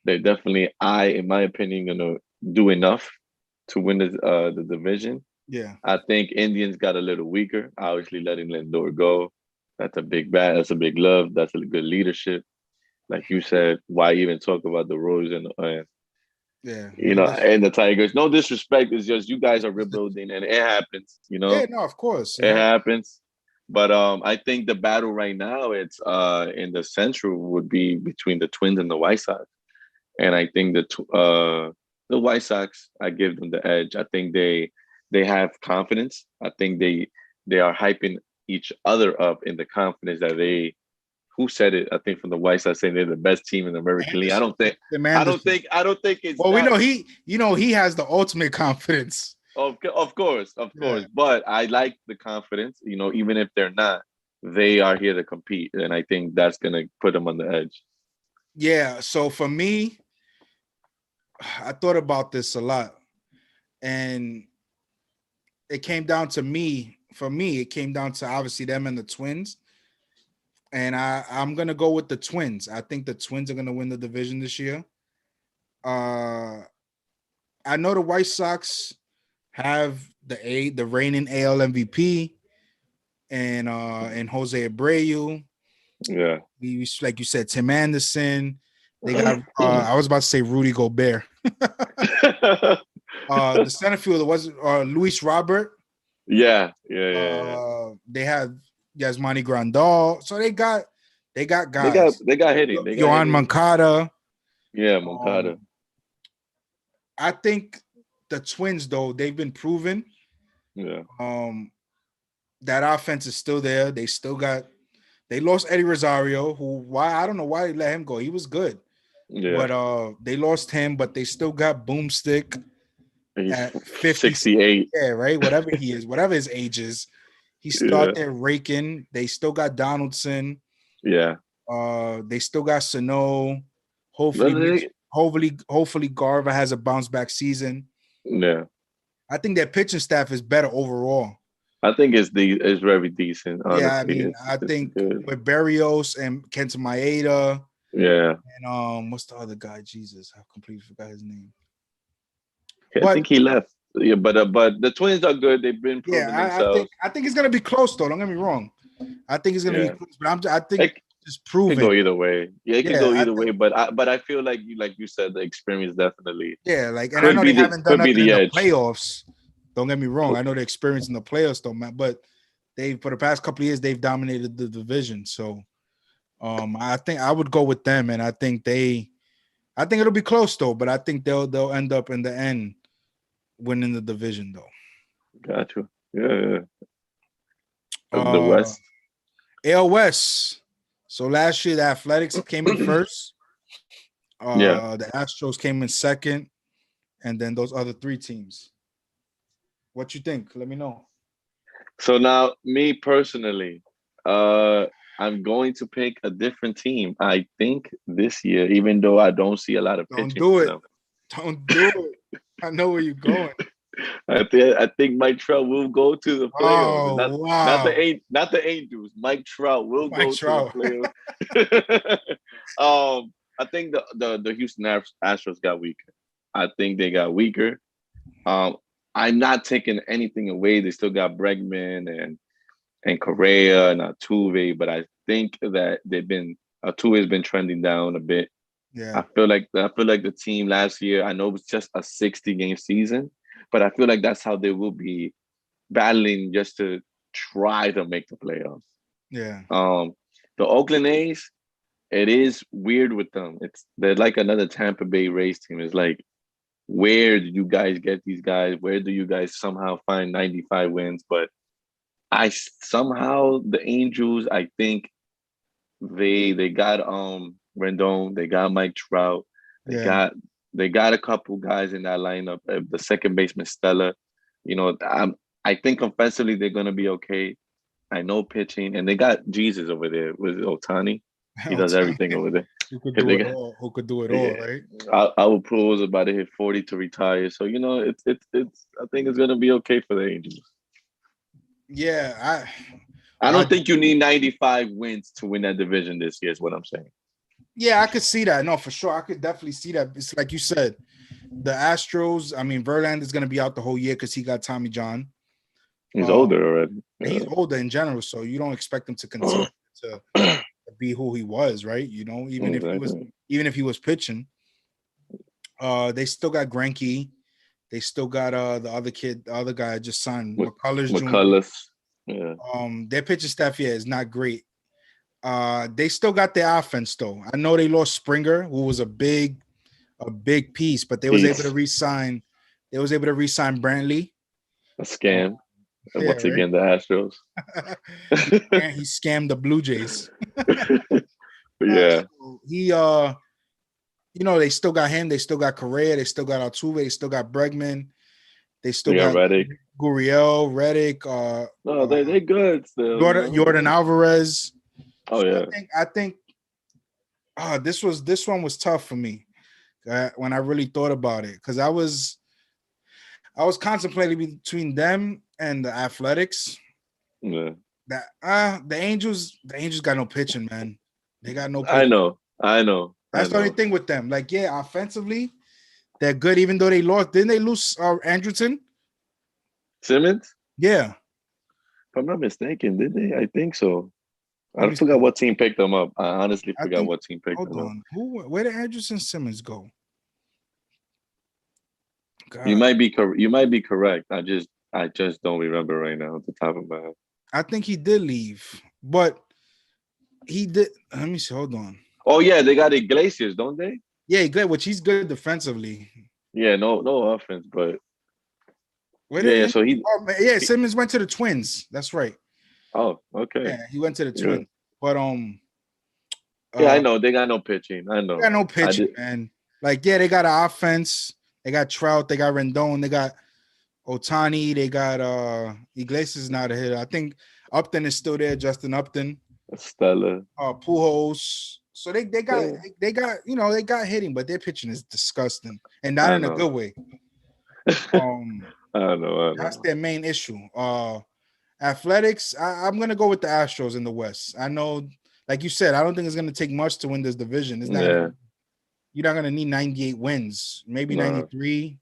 Speaker 2: they definitely, in my opinion, gonna do enough to win the division.
Speaker 1: Yeah,
Speaker 2: I think Indians got a little weaker. Obviously, letting Lindor go, that's a big bat. That's a big love. That's a good leadership. Like you said, why even talk about the Royals and and the Tigers? No disrespect. It's just you guys are rebuilding, and it happens.
Speaker 1: Yeah, no, of course,
Speaker 2: it happens. But I think the battle right now, it's in the Central would be between the Twins and the White Sox, and I think the White Sox, I give them the edge. I think they have confidence. I think they are hyping each other up in the confidence that they. Who said it? I think from the White Sox saying they're the best team in the American League. I don't think it's.
Speaker 1: Well, we know he has the ultimate confidence.
Speaker 2: Of course. But I like the confidence. Even if they're not, they are here to compete, and I think that's gonna put them on the edge.
Speaker 1: Yeah. So for me, I thought about this a lot, and it came down to me. For me, it came down to obviously them and the Twins. And I'm going to go with the Twins. I think the Twins are going to win the division this year. I know the White Sox have the reigning AL MVP and Jose Abreu.
Speaker 2: Yeah.
Speaker 1: Like you said, Tim Anderson. They got I was about to say Rudy Gobert. The center fielder was Luis Robert.
Speaker 2: Yeah.
Speaker 1: They had Yasmani Grandal. So they got guys.
Speaker 2: They got hitting.
Speaker 1: Yohan Moncada.
Speaker 2: Yeah, Moncada.
Speaker 1: I think the Twins, though, they've been proven.
Speaker 2: Yeah.
Speaker 1: That offense is still there. They still got They lost Eddie Rosario, I don't know why they let him go. He was good.
Speaker 2: Yeah.
Speaker 1: But they lost him, but they still got Boomstick
Speaker 2: He's
Speaker 1: at 50.
Speaker 2: 68.
Speaker 1: Yeah, right. Whatever he is, whatever his age is, he's still
Speaker 2: Yeah.
Speaker 1: out there raking. They still got Donaldson.
Speaker 2: Yeah.
Speaker 1: They still got Sano.
Speaker 2: But
Speaker 1: Hopefully Garva has a bounce back season.
Speaker 2: yeah.
Speaker 1: I think their pitching staff is better overall.
Speaker 2: I think it's very decent,
Speaker 1: Yeah, I
Speaker 2: honestly.
Speaker 1: mean, I
Speaker 2: It's
Speaker 1: think
Speaker 2: good.
Speaker 1: with Barrios and Kenta Maeda
Speaker 2: Yeah.
Speaker 1: and what's the other guy? Jesus, I completely forgot his name.
Speaker 2: I
Speaker 1: But
Speaker 2: think he left. Yeah, but the Twins are good. They've been
Speaker 1: yeah,
Speaker 2: proving themselves.
Speaker 1: I think it's gonna be close though. Don't get me wrong. I think it's gonna be
Speaker 2: Yeah.
Speaker 1: close, but I think
Speaker 2: It
Speaker 1: just
Speaker 2: could go
Speaker 1: proven.
Speaker 2: either way. Yeah, it could
Speaker 1: Yeah,
Speaker 2: go
Speaker 1: I
Speaker 2: either way.
Speaker 1: think
Speaker 2: But I feel like you said, the experience definitely
Speaker 1: yeah, like, and I know they haven't done
Speaker 2: could be
Speaker 1: nothing in
Speaker 2: the
Speaker 1: the
Speaker 2: edge.
Speaker 1: playoffs. Don't get me wrong. I know the experience in the playoffs don't matter, but they for the past couple of years they've dominated the division. So I think I would go with them, and I think it'll be close though, but I think they'll end up in the end winning the division though.
Speaker 2: Gotcha. Yeah. The
Speaker 1: Uh
Speaker 2: West.
Speaker 1: AL West. So last year the Athletics came in first.
Speaker 2: Yeah.
Speaker 1: The Astros came in second, and then those other three teams. What you think? Let me know.
Speaker 2: So now, me personally, uh, I'm going to pick a different team. I think this year, even though I don't see a lot of
Speaker 1: Don't
Speaker 2: pitching
Speaker 1: do
Speaker 2: for
Speaker 1: it.
Speaker 2: them,
Speaker 1: Don't do it. I know where you're going.
Speaker 2: I think Mike Trout will go to the playoffs.
Speaker 1: Oh
Speaker 2: Not
Speaker 1: wow,
Speaker 2: not the Angels. Mike Trout will
Speaker 1: Mike
Speaker 2: go to the
Speaker 1: Trout.
Speaker 2: playoffs. I think the Houston Astros got weaker. I think they got weaker. Um, I'm not taking anything away. They still got Bregman and Correa and Altuve, but I think that Altuve's been trending down a bit.
Speaker 1: Yeah,
Speaker 2: I feel like the team last year, I know it was just a 60 game season, but I feel like that's how they will be battling just to try to make the playoffs.
Speaker 1: yeah,
Speaker 2: Um, the Oakland A's, it is weird with them. They're like another Tampa Bay Rays team. It's like, where do you guys get these guys? Where do you guys somehow find 95 wins? But somehow the Angels, I think they got Rendon, they got Mike Trout, they
Speaker 1: yeah.
Speaker 2: got they got a couple guys in that lineup. The second baseman Stella, I think offensively they're gonna be okay. I know pitching, and they got Jesus over there with Otani. He does everything over there.
Speaker 1: Who could do
Speaker 2: They
Speaker 1: it
Speaker 2: got,
Speaker 1: all? Who could do it all?
Speaker 2: yeah,
Speaker 1: Right?
Speaker 2: Our Pro is about to hit 40 to retire, so it's. I think it's gonna be okay for the Angels.
Speaker 1: Yeah,
Speaker 2: I
Speaker 1: I
Speaker 2: don't think you need 95 wins to win that division this year, is what I'm saying.
Speaker 1: yeah, I could see that. No, for sure, I could definitely see that. It's like you said, the Astros. I mean, Verlander is going to be out the whole year because he got Tommy John.
Speaker 2: He's older already.
Speaker 1: And he's older in general, so you don't expect him to continue to be who he was, right? You know, even
Speaker 2: Exactly.
Speaker 1: if he was pitching, they still got Greinke. They still got the other kid, the other guy just signed, McCullers Jr.
Speaker 2: McCullers. Yeah.
Speaker 1: Their pitching staff, yeah, is not great. They still got their offense though. I know they lost Springer, who was a big piece, but they was able to re-sign. They was able to re-sign Brantley.
Speaker 2: A scam. And
Speaker 1: Yeah,
Speaker 2: once
Speaker 1: right.
Speaker 2: again, the Astros.
Speaker 1: he scammed the Blue Jays.
Speaker 2: Yeah.
Speaker 1: So he they still got him. They still got Correa. They still got Altuve. They still got Bregman. They still
Speaker 2: They got
Speaker 1: got
Speaker 2: Reddick.
Speaker 1: Gurriel, Reddick.
Speaker 2: No, they good still.
Speaker 1: Jordan Alvarez.
Speaker 2: Oh
Speaker 1: So
Speaker 2: yeah.
Speaker 1: I think this one was tough for me when I really thought about it, because I was contemplating between them and the Athletics.
Speaker 2: Yeah.
Speaker 1: That the Angels got no pitching, man. They got no
Speaker 2: I
Speaker 1: pitching.
Speaker 2: know.
Speaker 1: That's the only thing with them. Like, yeah, offensively, they're good, even though they lost. Didn't they lose Andrelton?
Speaker 2: Simmons?
Speaker 1: Yeah.
Speaker 2: If I'm not mistaken, did they? I think so.
Speaker 1: Let
Speaker 2: I
Speaker 1: me
Speaker 2: forgot
Speaker 1: see.
Speaker 2: what team picked them up. I honestly
Speaker 1: I
Speaker 2: forgot
Speaker 1: think.
Speaker 2: what team picked
Speaker 1: Hold
Speaker 2: them up.
Speaker 1: on. Where did Andrelton Simmons go? God.
Speaker 2: You might be correct. I just don't remember right now at the top of my head.
Speaker 1: I think he did leave, but he did. Let me see. Hold on.
Speaker 2: Oh yeah, they got Iglesias, don't they?
Speaker 1: Yeah, good. Which he's good defensively.
Speaker 2: Yeah, no offense, but
Speaker 1: Where
Speaker 2: yeah.
Speaker 1: did
Speaker 2: So
Speaker 1: Simmons went to the Twins. That's right.
Speaker 2: Oh, okay.
Speaker 1: Yeah, he went to the
Speaker 2: Yeah.
Speaker 1: Twins. But
Speaker 2: Yeah, I know they got no pitching. I
Speaker 1: they got
Speaker 2: know.
Speaker 1: no
Speaker 2: I
Speaker 1: pitching,
Speaker 2: did.
Speaker 1: man. Like, yeah, they got an offense. They got Trout. They got Rendon. They got Otani. They got Iglesias is not a hitter. I think Upton is still there. Justin Upton.
Speaker 2: Stella.
Speaker 1: Pujols. So they got
Speaker 2: Yeah,
Speaker 1: they got they got hitting, but their pitching is disgusting and not
Speaker 2: I
Speaker 1: in a
Speaker 2: know.
Speaker 1: good way.
Speaker 2: I know. I
Speaker 1: That's
Speaker 2: know.
Speaker 1: their main issue. Athletics, I'm gonna go with the Astros in the West. I know, like you said, I don't think it's gonna take much to win this division. It's not gonna
Speaker 2: Yeah.
Speaker 1: you're not gonna need 98 wins, maybe
Speaker 2: No.
Speaker 1: 93,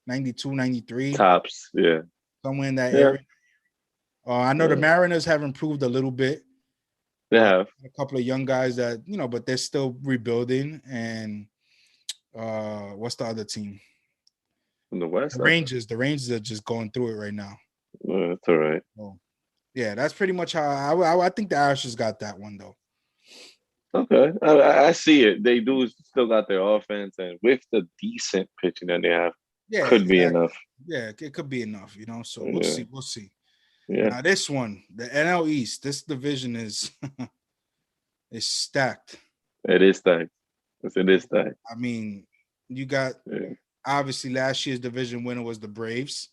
Speaker 1: 92, 93,
Speaker 2: Tops. Yeah.
Speaker 1: somewhere in that
Speaker 2: Yeah.
Speaker 1: area. I know the
Speaker 2: Yeah.
Speaker 1: Mariners have improved a little bit.
Speaker 2: They have.
Speaker 1: A couple of young guys that but they're still rebuilding. And what's the other team?
Speaker 2: In the West.
Speaker 1: The Rangers. The Rangers are just going through it right now.
Speaker 2: That's all right.
Speaker 1: So, yeah, that's pretty much how I think the Astros got that one though.
Speaker 2: Okay, I see it. They do still got their offense, and with the decent pitching that they have,
Speaker 1: Yeah,
Speaker 2: could be
Speaker 1: exactly.
Speaker 2: enough.
Speaker 1: Yeah, it could be enough, So we'll
Speaker 2: Yeah,
Speaker 1: see. We'll see.
Speaker 2: yeah.
Speaker 1: Now this one, the NL East, this division is is stacked.
Speaker 2: It is stacked. It is stacked.
Speaker 1: I mean, you got
Speaker 2: Yeah,
Speaker 1: obviously last year's division winner was the Braves.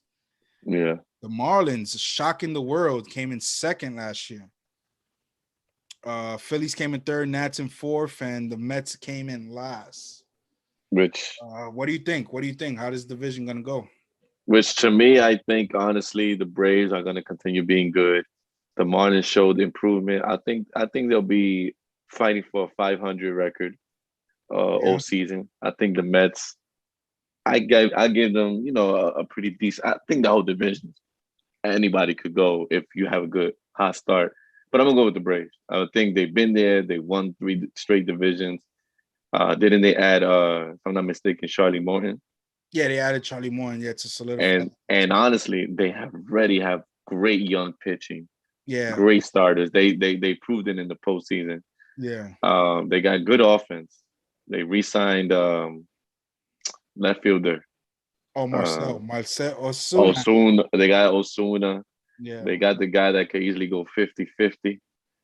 Speaker 2: yeah.
Speaker 1: The Marlins, shocking the world, came in second last year. Phillies came in third, Nats in fourth, and the Mets came in last.
Speaker 2: Which,
Speaker 1: What do you think? What do you think? How this division gonna go?
Speaker 2: which to me, I think honestly, the Braves are going to continue being good. The Marlins showed improvement. I think they'll be fighting for a 500 record all
Speaker 1: Yeah,
Speaker 2: season. I think the Mets. I give them a pretty decent. I think the whole division anybody could go if you have a good hot start. But I'm gonna go with the Braves. I would think they've been there. They won 3 straight divisions. Didn't they add, if I'm not mistaken, Charlie Morton?
Speaker 1: yeah, they added Charlie Moore, yeah, to solidify.
Speaker 2: And honestly, they have great young pitching,
Speaker 1: Yeah,
Speaker 2: great starters. They proved it in the postseason.
Speaker 1: yeah.
Speaker 2: They got good offense. They re-signed left fielder.
Speaker 1: Oh,
Speaker 2: Uh,
Speaker 1: Marcel Osuna.
Speaker 2: Osuna. They got Osuna.
Speaker 1: Yeah,
Speaker 2: They got the guy that could easily go 50-50,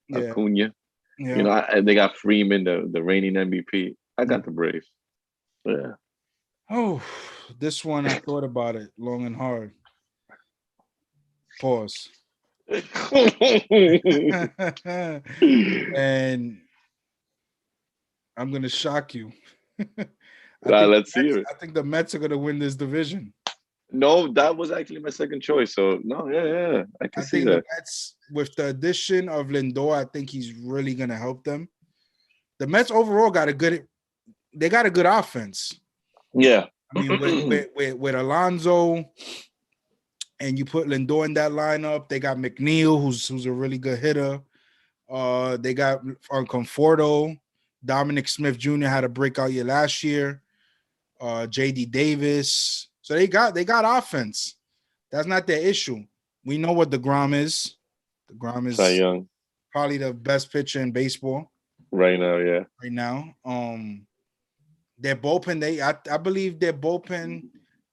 Speaker 1: yeah,
Speaker 2: Acuna.
Speaker 1: yeah.
Speaker 2: They got Freeman, the reigning MVP. I got the Braves. Yeah.
Speaker 1: Oh, this one I thought about it long and hard. Pause. And I'm gonna shock you.
Speaker 2: Let's hear it.
Speaker 1: I think the Mets are gonna win this division.
Speaker 2: No, that was actually my second choice. So no, yeah, I can
Speaker 1: I
Speaker 2: see
Speaker 1: think the
Speaker 2: that.
Speaker 1: Mets, with the addition of Lindor, I think he's really gonna help them. The Mets overall got a good offense.
Speaker 2: Yeah.
Speaker 1: I mean, with Alonso, and you put Lindor in that lineup, they got McNeil, who's a really good hitter. They got Conforto, Dominic Smith Jr. had a breakout year last year. JD Davis. So they got offense. That's not their issue. We know what DeGrom is. DeGrom
Speaker 2: Cy
Speaker 1: is
Speaker 2: Young
Speaker 1: probably the best pitcher in baseball
Speaker 2: right now, yeah.
Speaker 1: right now. Their bullpen, I believe their bullpen,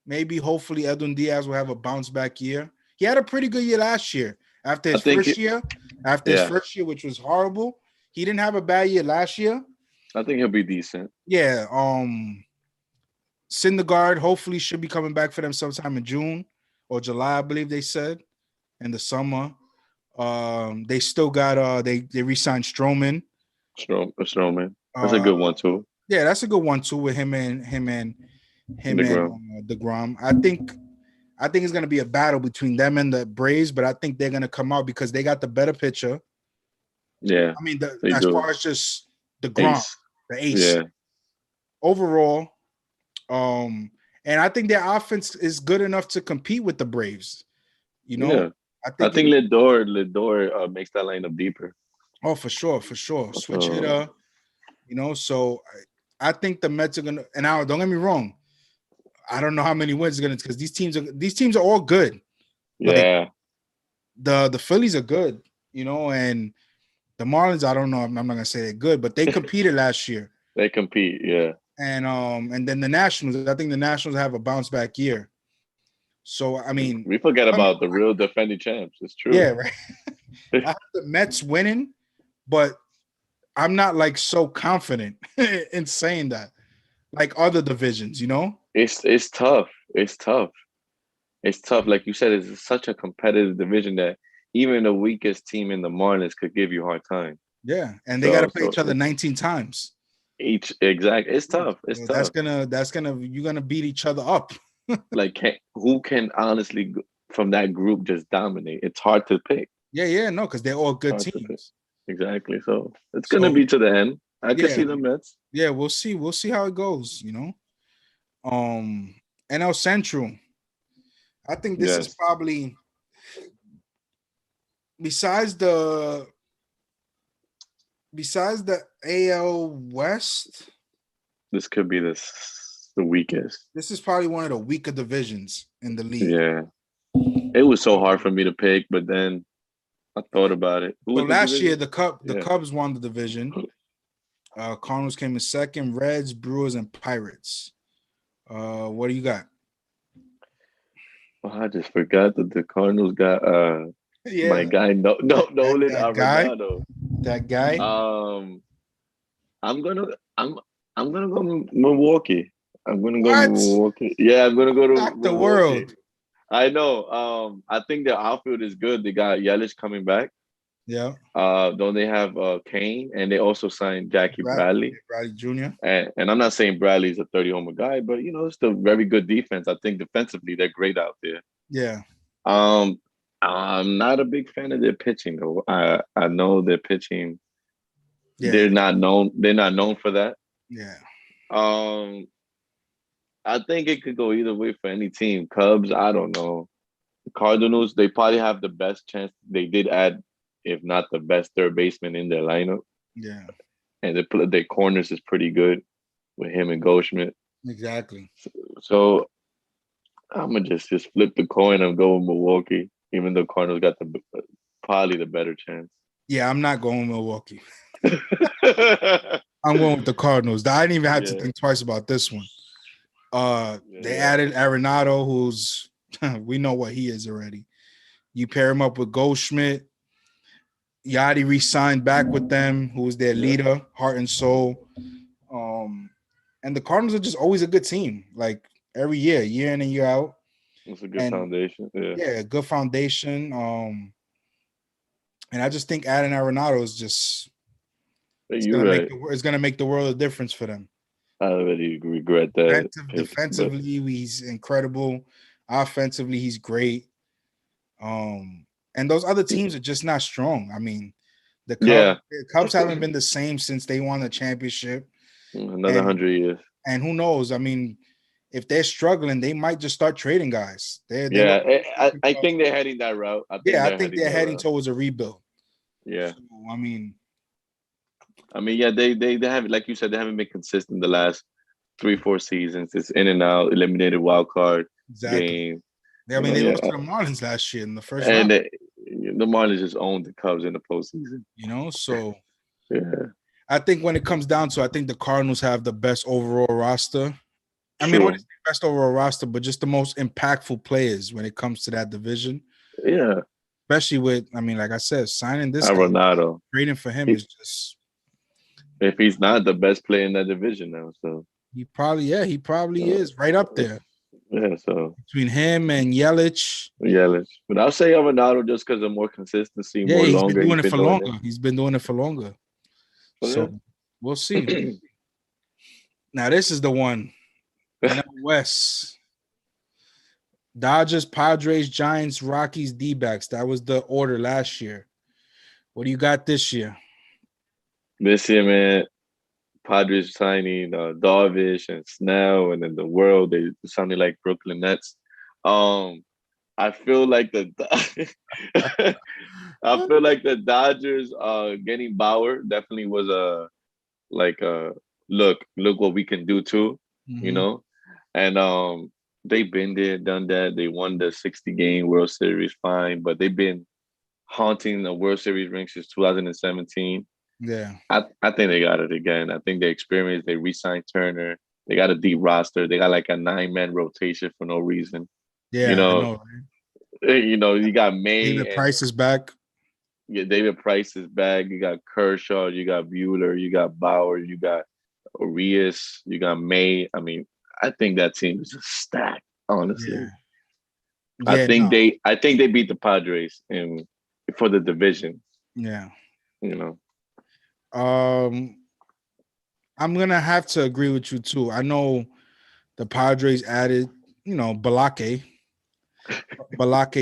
Speaker 1: maybe hopefully Edwin Diaz will have a bounce back year. He had a pretty good year last year. After his first year, which was horrible, he didn't have a bad year last year.
Speaker 2: I think he'll be decent.
Speaker 1: Yeah. Syndergaard hopefully should be coming back for them sometime in June or July, I believe they said, in the summer. They still got they re-signed Stroman.
Speaker 2: Stroman. That's a good one too.
Speaker 1: Yeah, that's a good one too with him and DeGrom. I think it's gonna be a battle between them and the Braves, but I think they're gonna come out because they got the better pitcher.
Speaker 2: Yeah,
Speaker 1: I mean, as far as just DeGrom, the ace.
Speaker 2: Yeah.
Speaker 1: Overall, and I think their offense is good enough to compete with the Braves.
Speaker 2: Yeah. I think Lindor makes that lineup deeper.
Speaker 1: Oh, for sure. Switch hitter. So I think the Mets are gonna. And now, don't get me wrong. I don't know how many wins are gonna, because these teams are all good.
Speaker 2: Yeah.
Speaker 1: Like, the Phillies are good, and the Marlins, I don't know. I'm not gonna say they're good, but they competed last year.
Speaker 2: They compete, yeah.
Speaker 1: And then the Nationals. I think the Nationals have a bounce back year. So I mean,
Speaker 2: we forget about the real defending champs. It's true.
Speaker 1: Yeah, right. I have the Mets winning, but I'm not like so confident in saying that. Like other divisions, you know?
Speaker 2: It's tough. It's tough. It's tough. Like you said, it's such a competitive division that even the weakest team in the Marlins could give you a hard time.
Speaker 1: Yeah, and they got to
Speaker 2: So
Speaker 1: play each other 19 times.
Speaker 2: each exact. It's tough. It's
Speaker 1: So
Speaker 2: tough.
Speaker 1: you're gonna beat each other up.
Speaker 2: Like who can honestly from that group just dominate? It's hard to pick.
Speaker 1: Yeah, no, because they're all good
Speaker 2: Hard to pick.
Speaker 1: teams.
Speaker 2: Exactly. So it's gonna
Speaker 1: So
Speaker 2: be to the end. I can
Speaker 1: yeah,
Speaker 2: see the Mets.
Speaker 1: yeah, we'll see. We'll see how it goes, you know. NL Central. I think this is
Speaker 2: Yes.
Speaker 1: probably besides the AL West,
Speaker 2: This could be the weakest.
Speaker 1: this is probably one of the weaker divisions in the league.
Speaker 2: Yeah. It was so hard for me to pick, but then I thought about it. Who
Speaker 1: So
Speaker 2: was the
Speaker 1: last year,
Speaker 2: division?
Speaker 1: the Cubs won the division. Cardinals came in second. Reds, Brewers, and Pirates. What do you got?
Speaker 2: Oh, I just forgot that the Cardinals got my guy Nolan Arenado.
Speaker 1: That guy.
Speaker 2: I'm gonna go Milwaukee. I'm gonna go
Speaker 1: What?
Speaker 2: Milwaukee. Yeah, I'm gonna go to
Speaker 1: Back the
Speaker 2: Milwaukee.
Speaker 1: world.
Speaker 2: I know. I think their outfield is good. They got Yelich coming back.
Speaker 1: Yeah.
Speaker 2: Don't they have Kane, and they also signed Jackie Bradley
Speaker 1: Jr.
Speaker 2: And I'm not saying Bradley's a 30 homer guy, but you know, it's still very good defense. I think defensively they're great out there.
Speaker 1: Yeah.
Speaker 2: I'm not a big fan of their pitching though. I know their pitching.
Speaker 1: Yeah.
Speaker 2: They're not known for that.
Speaker 1: Yeah.
Speaker 2: I think it could go either way for any team. Cubs, I don't know. Cardinals, they probably have the best chance. They did add, if not the best third baseman in their lineup.
Speaker 1: Yeah.
Speaker 2: And their corners is pretty good with him and Goldschmidt.
Speaker 1: Exactly.
Speaker 2: So I'm gonna just flip the coin and go with Milwaukee, even though Cardinals got probably the better chance.
Speaker 1: Yeah, I'm not going Milwaukee. I'm going with the Cardinals. I didn't even have to think twice about this one. They added Arenado, who's we know what he is already. You pair him up with Goldschmidt. Yachty re-signed back with them, who was their leader, heart and soul. And the Cardinals are just always a good team. Like every year in and year out.
Speaker 2: It's a good foundation.
Speaker 1: Yeah, good foundation. And I just think adding Arenado is just it's gonna make the world a difference for them.
Speaker 2: I already regret that.
Speaker 1: Defensively, he's incredible. Offensively, he's great. And those other teams are just not strong. I mean, the Cubs haven't been the same since they won the championship.
Speaker 2: Another 100 years.
Speaker 1: And who knows? I mean, if they're struggling, they might just start trading guys.
Speaker 2: I think they're heading that route. I think they're
Speaker 1: heading towards a rebuild.
Speaker 2: Yeah.
Speaker 1: So, I mean,
Speaker 2: they haven't, like you said, they haven't been consistent the last 3-4 seasons. It's in and out, eliminated wild card game.
Speaker 1: They lost to the Marlins last year in the first round.
Speaker 2: And the Marlins just owned the Cubs in the postseason.
Speaker 1: You know, so
Speaker 2: yeah.
Speaker 1: I think when it comes down to, I think the Cardinals have the best overall roster. I mean, what is the best overall roster, but just the most impactful players when it comes to that division.
Speaker 2: Yeah.
Speaker 1: Especially with, I mean, like I said, signing this
Speaker 2: Arenado,
Speaker 1: trading for him is just.
Speaker 2: If he's not the best player in that division now, so
Speaker 1: he probably is right up there.
Speaker 2: Yeah, so
Speaker 1: between him and Yelich,
Speaker 2: but I'll say Arenado just because of more consistency, more longer.
Speaker 1: Been doing it for longer. He's been doing it for longer. So we'll see. Now this is the one. NL West. Dodgers, Padres, Giants, Rockies, D-backs. That was the order last year. What do you got this year?
Speaker 2: This year, man, Padres signing Darvish and Snell, and then the world they sounded like Brooklyn Nets. I feel like the Dodgers getting Bauer definitely was a look what we can do too, you know, and they've been there, done that. They won the 60-game World Series, fine, but they've been haunting the World Series ring since 2017.
Speaker 1: Yeah,
Speaker 2: I think they got it again. I think they experienced. They re-signed Turner. They got a deep roster. They got like a 9-man rotation for no reason.
Speaker 1: Yeah,
Speaker 2: you know, you got May.
Speaker 1: The Price is back.
Speaker 2: David Price is back. You got Kershaw. You got Bueller. You got Bauer. You got Arias. You got May. I mean, I think that team is a stack.
Speaker 1: Yeah.
Speaker 2: Honestly,
Speaker 1: Yeah. No.
Speaker 2: I think they beat the Padres in for the division.
Speaker 1: Yeah.
Speaker 2: You know,
Speaker 1: Um, I'm gonna have to agree with you too. I know the Padres added, Balake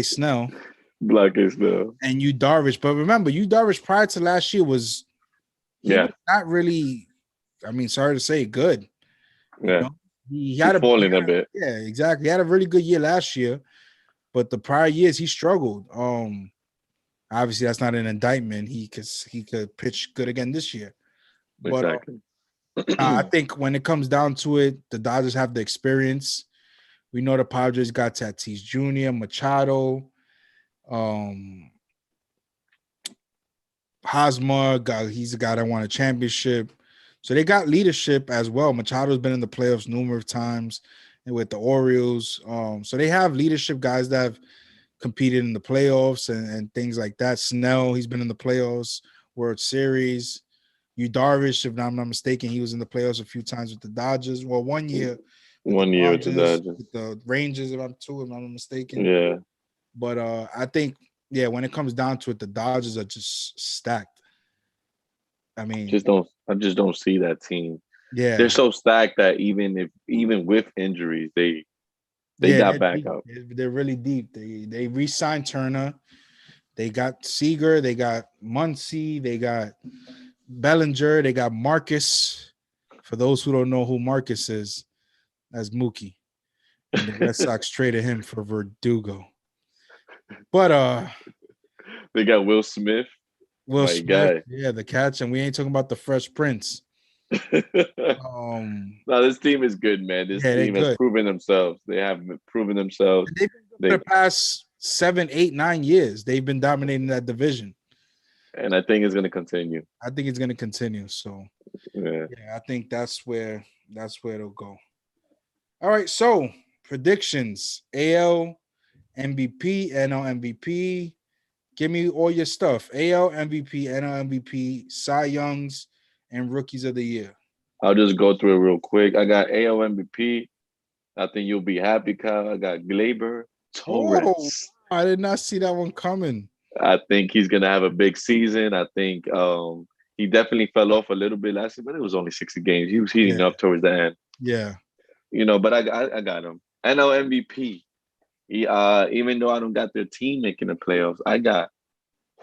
Speaker 1: Snell,
Speaker 2: Black is the
Speaker 1: and Yu Darvish. But remember, Yu Darvish prior to last year was
Speaker 2: yeah
Speaker 1: not really. I mean, sorry to say, good. You
Speaker 2: yeah.
Speaker 1: know, he
Speaker 2: He's
Speaker 1: had
Speaker 2: falling a bit.
Speaker 1: yeah, exactly. He had a really good year last year, but the prior years he struggled. Obviously that's not an indictment. He could pitch good again this year, but
Speaker 2: Exactly.
Speaker 1: I think when it comes down to it, the Dodgers have the experience. We know the Padres got Tatis Jr., Machado, um, Hosmer. He's a guy that won a championship. So they got leadership as well. Machado's been in the playoffs numerous times and with the Orioles. So they have leadership guys that have competed in the playoffs and things like that. Snell, he's been in the playoffs, World Series. Yu Darvish, if I'm not mistaken, he was in the playoffs a few times with the Dodgers. Well, 1 year with the
Speaker 2: 1 year with the
Speaker 1: Dodgers,
Speaker 2: Dodgers.
Speaker 1: with the Rangers, if I'm not mistaken.
Speaker 2: Yeah,
Speaker 1: But I think, yeah, when it comes down to it, the Dodgers are just stacked. I mean,
Speaker 2: I just don't see that team. They're
Speaker 1: yeah,
Speaker 2: so stacked that even with injuries, they
Speaker 1: yeah,
Speaker 2: got
Speaker 1: they're
Speaker 2: back
Speaker 1: deep.
Speaker 2: up.
Speaker 1: They're really deep. They re-signed Turner. They got Seager. They got Muncy. They got Bellinger. They got Marcus. For those who don't know who Marcus is, that's Mookie. And the Red Sox traded him for Verdugo. But
Speaker 2: They got Will Smith,
Speaker 1: Will
Speaker 2: my
Speaker 1: Smith,
Speaker 2: guy.
Speaker 1: yeah, the catch, and we ain't talking about the Fresh Prince. Um,
Speaker 2: No, this team is good, man. This
Speaker 1: yeah, they're
Speaker 2: team has
Speaker 1: good.
Speaker 2: proven themselves. They have proven themselves.
Speaker 1: And they've been good for
Speaker 2: They
Speaker 1: the past 7, 8, 9 years. They've been dominating that division.
Speaker 2: and I think it's gonna continue.
Speaker 1: I think it's gonna continue. So
Speaker 2: Yeah.
Speaker 1: yeah, I think that's where it'll go. All right, so predictions: AL MVP, NL MVP. Give me all your stuff: AL MVP, NL MVP, Cy Youngs, and Rookies of the Year.
Speaker 2: I'll just go through it real quick. I got AL MVP. I think you'll be happy, Kyle. I got Glaber
Speaker 1: Oh,
Speaker 2: Torres.
Speaker 1: I did not see that one coming.
Speaker 2: I think he's gonna have a big season. I think he definitely fell off a little bit last year, but it was only 60 games. He was heating
Speaker 1: Yeah,
Speaker 2: up towards the end,
Speaker 1: yeah.
Speaker 2: but I got him. NL MVP. Even though I don't got their team making the playoffs, I got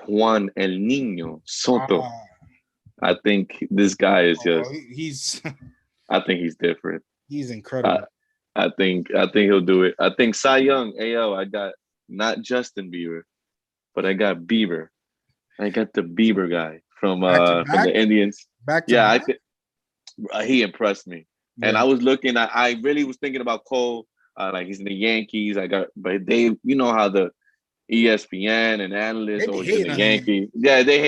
Speaker 2: Juan El Nino Soto.
Speaker 1: Ah,
Speaker 2: I think this guy is just.
Speaker 1: he's
Speaker 2: I think he's different.
Speaker 1: he's
Speaker 2: I,
Speaker 1: incredible.
Speaker 2: I think he'll do it. I think Cy Young, AL, I got not Justin Bieber, but I got Bieber. I got the Bieber guy
Speaker 1: Back to
Speaker 2: from
Speaker 1: back,
Speaker 2: the Indians.
Speaker 1: back to
Speaker 2: Yeah, I
Speaker 1: back.
Speaker 2: think he impressed me. And
Speaker 1: Yeah,
Speaker 2: I was looking at I really was thinking about Cole. Like he's in the Yankees. But you know how the ESPN and
Speaker 1: they
Speaker 2: analysts,
Speaker 1: be
Speaker 2: oh, he's in
Speaker 1: hating
Speaker 2: the
Speaker 1: on the Yankees.
Speaker 2: Yankees. Yeah, they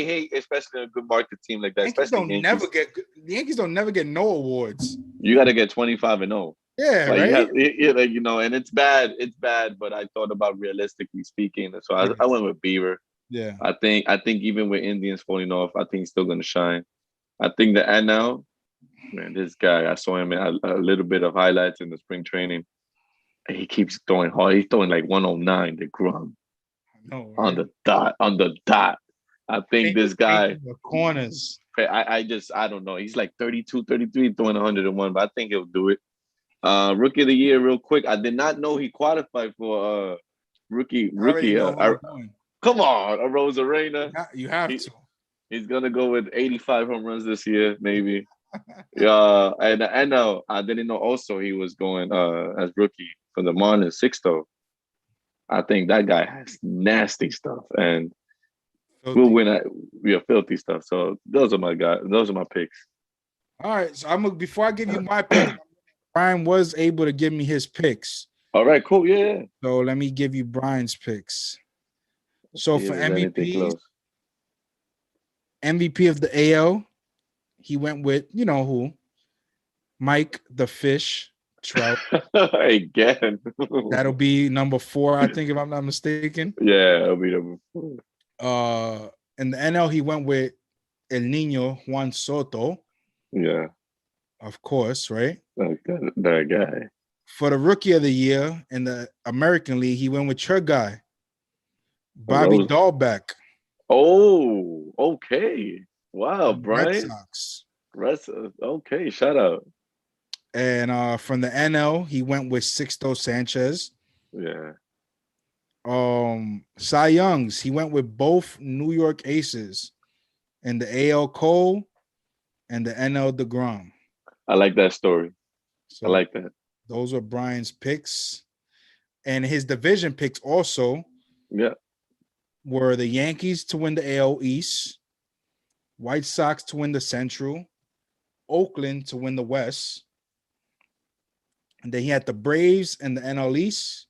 Speaker 2: hate, especially a good market team like that,
Speaker 1: Yankees
Speaker 2: especially
Speaker 1: don't never
Speaker 2: Yankees.
Speaker 1: get the Yankees don't never get no awards.
Speaker 2: You got to get 25-0.
Speaker 1: Yeah,
Speaker 2: Like you
Speaker 1: right.
Speaker 2: have, like and it's bad. It's bad. But I thought about realistically speaking, and so
Speaker 1: Yeah,
Speaker 2: I went with Bieber.
Speaker 1: yeah.
Speaker 2: I think even with Indians falling off, I think he's still going to shine. I think the NL, man, this guy, I saw him in a little bit of highlights in the spring training. He keeps throwing hard. He's throwing like 109 to Grum
Speaker 1: No,
Speaker 2: on
Speaker 1: right.
Speaker 2: the dot. On the dot. I think this guy,
Speaker 1: Painting the corners.
Speaker 2: I don't know. He's like 32, 33, throwing 101, but I think he'll do it. Rookie of the year, real quick. I did not know he qualified for rookie.
Speaker 1: I already
Speaker 2: Rookie.
Speaker 1: know who you're going.
Speaker 2: Come on, a Rosarena.
Speaker 1: You have
Speaker 2: He,
Speaker 1: to.
Speaker 2: he's gonna go with 85 home runs this year, maybe. Yeah, and I know I didn't know also he was going as rookie for the Marlins Sixto. I think that guy has nasty stuff and we'll
Speaker 1: Filthy.
Speaker 2: win at filthy stuff. So those are my guys. Those are my picks.
Speaker 1: All right. So before I give you my pick, Brian was able to give me his picks.
Speaker 2: All right, cool. Yeah.
Speaker 1: So let me give you Brian's picks. So
Speaker 2: See if
Speaker 1: for
Speaker 2: there's anything close.
Speaker 1: MVP of the AL, he went with you know who, Mike the Fish Trout.
Speaker 2: Again.
Speaker 1: That'll be number 4, I think, if I'm not mistaken.
Speaker 2: Yeah, it'll be number 4.
Speaker 1: In the NL, he went with El Nino Juan Soto,
Speaker 2: Yeah,
Speaker 1: of course, right?
Speaker 2: that guy.
Speaker 1: For the rookie of the year in the American League, he went with your guy, Bobby
Speaker 2: Rose.
Speaker 1: Dahlbeck,
Speaker 2: Oh, okay. Wow,
Speaker 1: from the Red
Speaker 2: Brian.
Speaker 1: Sox.
Speaker 2: Okay, shout out.
Speaker 1: And from the NL, he went with Sixto Sanchez.
Speaker 2: Yeah.
Speaker 1: Cy Youngs, he went with both New York Aces in the AL Cole and the NL DeGrom.
Speaker 2: I like that story. I
Speaker 1: So
Speaker 2: like that.
Speaker 1: those are Brian's picks. And his division picks also
Speaker 2: Yeah.
Speaker 1: were the Yankees to win the AL East, White Sox to win the Central, Oakland to win the West. And then he had the Braves in the NL East,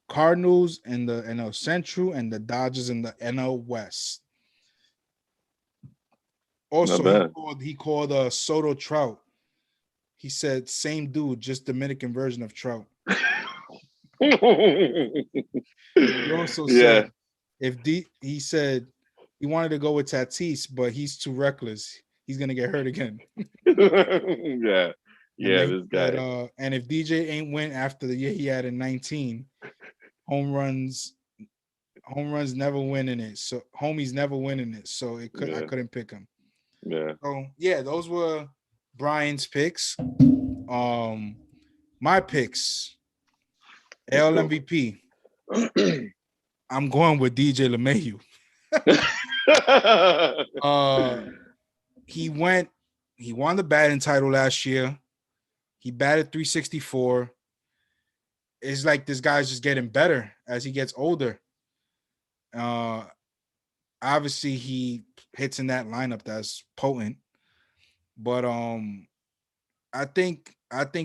Speaker 1: Cardinals in the NL Central, and the Dodgers in the NL West.
Speaker 2: Not
Speaker 1: Also,
Speaker 2: bad.
Speaker 1: he called Soto Trout. He said, same dude, just Dominican version of Trout. He also
Speaker 2: Yeah.
Speaker 1: said, he said he wanted to go with Tatis, but he's too reckless. He's gonna get hurt again.
Speaker 2: Yeah.
Speaker 1: And
Speaker 2: Yeah,
Speaker 1: they
Speaker 2: this
Speaker 1: said,
Speaker 2: guy.
Speaker 1: and if DJ ain't win after the year he had in 19, home runs never winning it. So homies never winning it. So I
Speaker 2: Yeah.
Speaker 1: couldn't pick him.
Speaker 2: Yeah.
Speaker 1: So yeah, those were Brian's picks. My picks.
Speaker 2: Let's
Speaker 1: AL
Speaker 2: go.
Speaker 1: MVP. I'm going with DJ LeMahieu. He won the batting title last year. He batted 364. It's like this guy's just getting better as he gets older. Obviously he hits in that lineup that's potent. But I think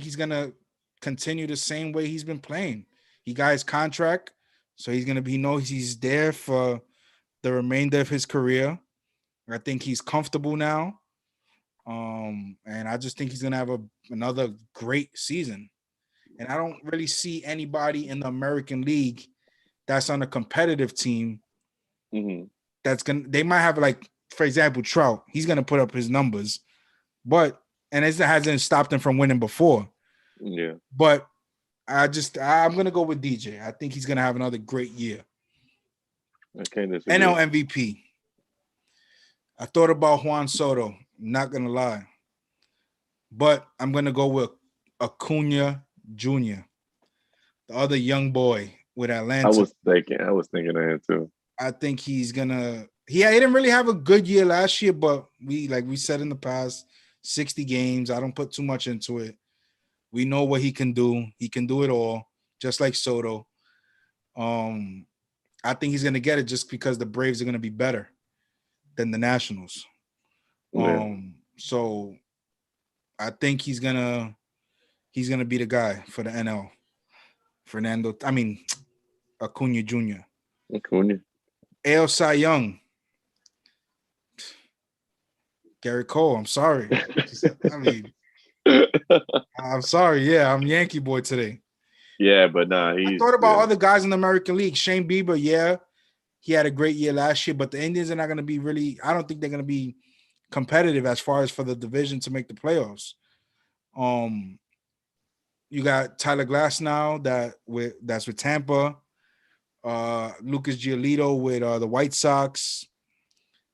Speaker 1: he's gonna continue the same way he's been playing. He got his contract, so he knows he's there for the remainder of his career. I think he's comfortable now. And I just think he's gonna have another great season. And I don't really see anybody in the American League that's on a competitive team
Speaker 2: Mhm.
Speaker 1: they might have, like, for example, Trout. He's gonna put up his numbers, but and it hasn't stopped him from winning before.
Speaker 2: Yeah.
Speaker 1: But I'm gonna go with DJ. I think he's gonna have another great year.
Speaker 2: I can't
Speaker 1: NL
Speaker 2: disagree.
Speaker 1: MVP. I thought about Juan Soto. I'm not gonna lie, but I'm gonna go with Acuna Jr., the other young boy with Atlanta.
Speaker 2: I was thinking of him too.
Speaker 1: I think he's gonna. He didn't really have a good year last year, but we said in the past, 60 games. I don't put too much into it. We know what he can do. He can do it all, just like Soto. I think he's gonna get it just because the Braves are gonna be better than the Nationals.
Speaker 2: Yeah.
Speaker 1: So I think he's gonna be the guy for the NL. Acuna Jr.
Speaker 2: Acuna.
Speaker 1: AL Cy Young. Gary Cole. I'm sorry. I'm sorry. Yeah, I'm Yankee boy today.
Speaker 2: Yeah, but nah,
Speaker 1: I
Speaker 2: he's
Speaker 1: thought about other guys in the American League. Shane Bieber, yeah, he had a great year last year, but the Indians are not going to be really. I don't think they're going to be competitive as far as for the division to make the playoffs. You got Tyler Glass now that's with Tampa. Lucas Giolito with the White Sox.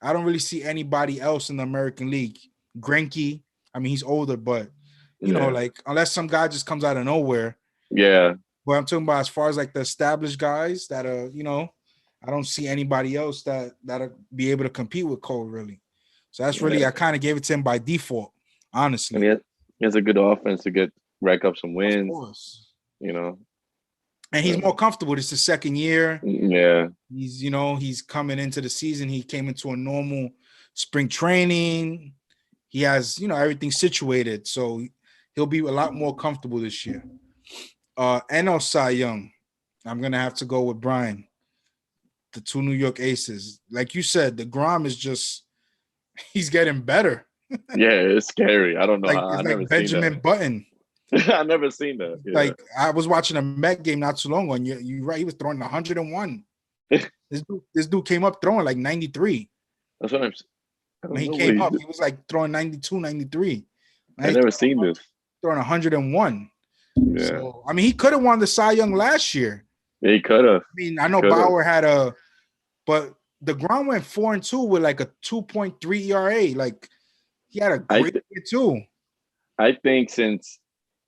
Speaker 1: I don't really see anybody else in the American League. Greinke, I mean, he's older, but like, unless some guy just comes out of nowhere.
Speaker 2: Yeah.
Speaker 1: But I'm talking about as far as like the established guys that are, I don't see anybody else that'll be able to compete with Cole, really. So that's really, I kind of gave it to him by default, honestly.
Speaker 2: And he has a good offense to rack up some
Speaker 1: Of
Speaker 2: wins.
Speaker 1: course.
Speaker 2: And
Speaker 1: he's more comfortable. This is the second year.
Speaker 2: Yeah.
Speaker 1: He's coming into the season. He came into a normal spring training. He has, everything situated. So he'll be a lot more comfortable this year. NL Cy Young. I'm going to have to go with Brian. The two New York Aces. Like you said, the Grom is just, he's getting better.
Speaker 2: Yeah, it's scary. I don't know how.
Speaker 1: It's
Speaker 2: I never
Speaker 1: like Benjamin
Speaker 2: seen
Speaker 1: Button.
Speaker 2: that. I never seen that. Yeah.
Speaker 1: Like, I was watching a Met game not too long ago, and you're right, he was throwing 101. This dude came up throwing like 93.
Speaker 2: That's what I'm. I
Speaker 1: When
Speaker 2: don't
Speaker 1: he
Speaker 2: know what
Speaker 1: came
Speaker 2: he's
Speaker 1: up,
Speaker 2: doing.
Speaker 1: he was like throwing 92, 93. Now
Speaker 2: I
Speaker 1: he's
Speaker 2: never seen this.
Speaker 1: throwing 101.
Speaker 2: Yeah,
Speaker 1: So I mean, he could have won the Cy Young last year.
Speaker 2: yeah, he could have.
Speaker 1: I mean, I
Speaker 2: He
Speaker 1: know
Speaker 2: could have.
Speaker 1: Bauer but DeGrom went 4-2 with like a 2.3 ERA. Like he had a
Speaker 2: I
Speaker 1: great year too.
Speaker 2: I think since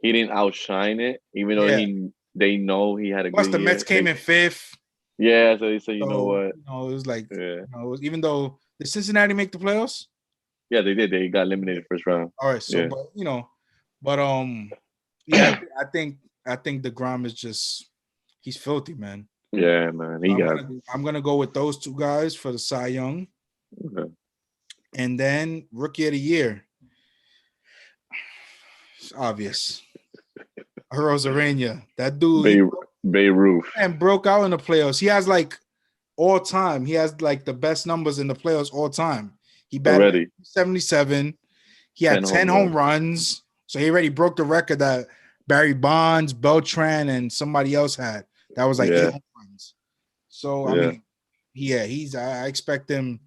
Speaker 2: he didn't outshine it, even though
Speaker 1: Yeah.
Speaker 2: they know he had a
Speaker 1: Plus
Speaker 2: good
Speaker 1: the Mets
Speaker 2: year.
Speaker 1: came in fifth.
Speaker 2: Yeah, so they say, you know
Speaker 1: So
Speaker 2: what?
Speaker 1: it was like,
Speaker 2: Yeah,
Speaker 1: even though did Cincinnati make the playoffs?
Speaker 2: yeah, they did. They got eliminated first round.
Speaker 1: All right, so
Speaker 2: Yeah,
Speaker 1: but yeah, I think DeGrom is just he's filthy, man.
Speaker 2: yeah, man.
Speaker 1: So
Speaker 2: He got.
Speaker 1: I'm gonna go with those two guys for the Cy Young,
Speaker 2: Okay.
Speaker 1: and then Rookie of the Year. It's obvious. Rosarena. That dude
Speaker 2: Beirut.
Speaker 1: and broke out in the playoffs. He has like all time. He has like the best numbers in the playoffs all time. He batted
Speaker 2: Already
Speaker 1: 77. He
Speaker 2: 10
Speaker 1: had 10
Speaker 2: home
Speaker 1: home
Speaker 2: runs.
Speaker 1: runs. So he already broke the record that Barry Bonds, Beltran, and somebody else had. That was like 8
Speaker 2: Yeah,
Speaker 1: home runs. So I
Speaker 2: yeah,
Speaker 1: mean, yeah, I expect him.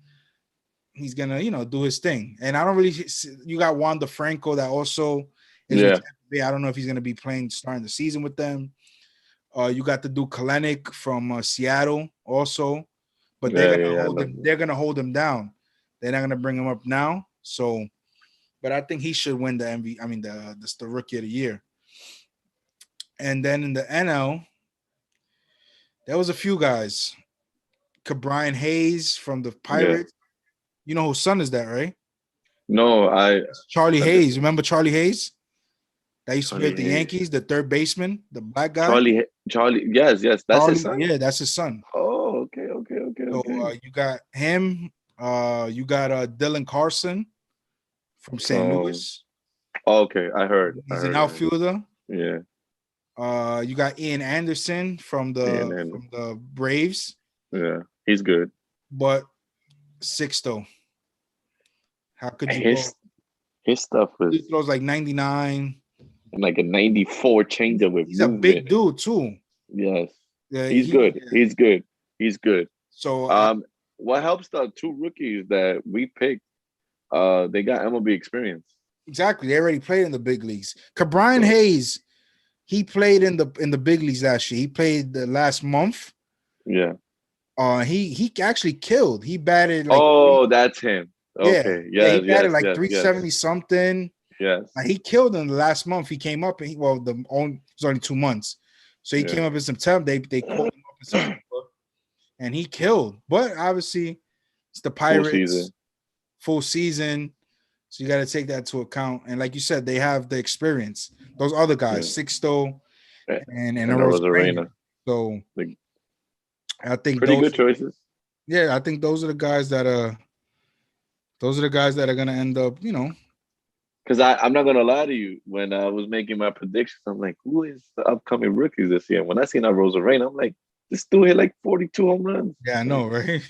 Speaker 1: He's gonna, do his thing. And I don't really. You got Juan DeFranco that also is with
Speaker 2: yeah,
Speaker 1: Tampa Bay. I don't know if he's gonna be playing starting the season with them. You got the dude Kalenic from Seattle also, but they're
Speaker 2: yeah,
Speaker 1: gonna
Speaker 2: yeah, yeah.
Speaker 1: hold him. They're gonna hold him down. They're not gonna bring him up now. So, but I think he should win the MVP. I mean, the Rookie of the Year. And then in the NL, there was a few guys. Brian Hayes from the
Speaker 2: Yeah.
Speaker 1: Pirates. You know whose son is that, right?
Speaker 2: No,
Speaker 1: It's Charlie
Speaker 2: I just
Speaker 1: Hayes. Remember Charlie Hayes? That used to be
Speaker 2: Charlie
Speaker 1: at the
Speaker 2: Hay.
Speaker 1: Yankees, the third baseman, the black guy.
Speaker 2: Charlie. Yes, yes. That's his
Speaker 1: Charlie,
Speaker 2: son.
Speaker 1: yeah, that's his son.
Speaker 2: Oh, okay, okay, okay,
Speaker 1: So
Speaker 2: okay.
Speaker 1: you got him. You got Dylan Carson from St.
Speaker 2: From
Speaker 1: Louis.
Speaker 2: okay, I heard.
Speaker 1: He's an outfielder.
Speaker 2: Yeah,
Speaker 1: You got Ian Anderson from
Speaker 2: and
Speaker 1: the Braves,
Speaker 2: yeah, he's good.
Speaker 1: but Sixto. How could you go?
Speaker 2: His his stuff
Speaker 1: He
Speaker 2: was
Speaker 1: throws like 99.
Speaker 2: like a 94 changer with
Speaker 1: He's a
Speaker 2: movement.
Speaker 1: big dude too.
Speaker 2: Yes,
Speaker 1: Yeah,
Speaker 2: he's good. He's good. He's good.
Speaker 1: So
Speaker 2: What helps the two rookies that we picked? They got MLB experience.
Speaker 1: exactly, they already played in the big leagues. Brian
Speaker 2: So,
Speaker 1: Hayes, he played in the big leagues last year. He played the last month.
Speaker 2: yeah.
Speaker 1: He actually killed. He batted like
Speaker 2: Oh, that's him.
Speaker 1: yeah,
Speaker 2: Okay.
Speaker 1: yeah. He
Speaker 2: Yes,
Speaker 1: batted
Speaker 2: yes,
Speaker 1: like
Speaker 2: yes, yes,
Speaker 1: 370 something.
Speaker 2: yes.
Speaker 1: Like he killed in the last month. He came up and it was only 2 months. So he
Speaker 2: Yeah.
Speaker 1: came up in September. They called him up in September and he killed. But obviously, it's the
Speaker 2: Full season.
Speaker 1: Pirates, full season. So you got to take that into account. And like you said, they have the experience. Those other guys,
Speaker 2: Yeah.
Speaker 1: Sixto and
Speaker 2: And the Rosarena.
Speaker 1: So
Speaker 2: Like,
Speaker 1: I think
Speaker 2: pretty good choices.
Speaker 1: Yeah, I think those are the guys that are gonna end up,
Speaker 2: Because I'm not gonna lie to you, when I was making my predictions, I'm like, who is the upcoming rookies this year? When I seen that Rosarena, I'm like, this dude hit like 42 home runs.
Speaker 1: yeah, I know, right?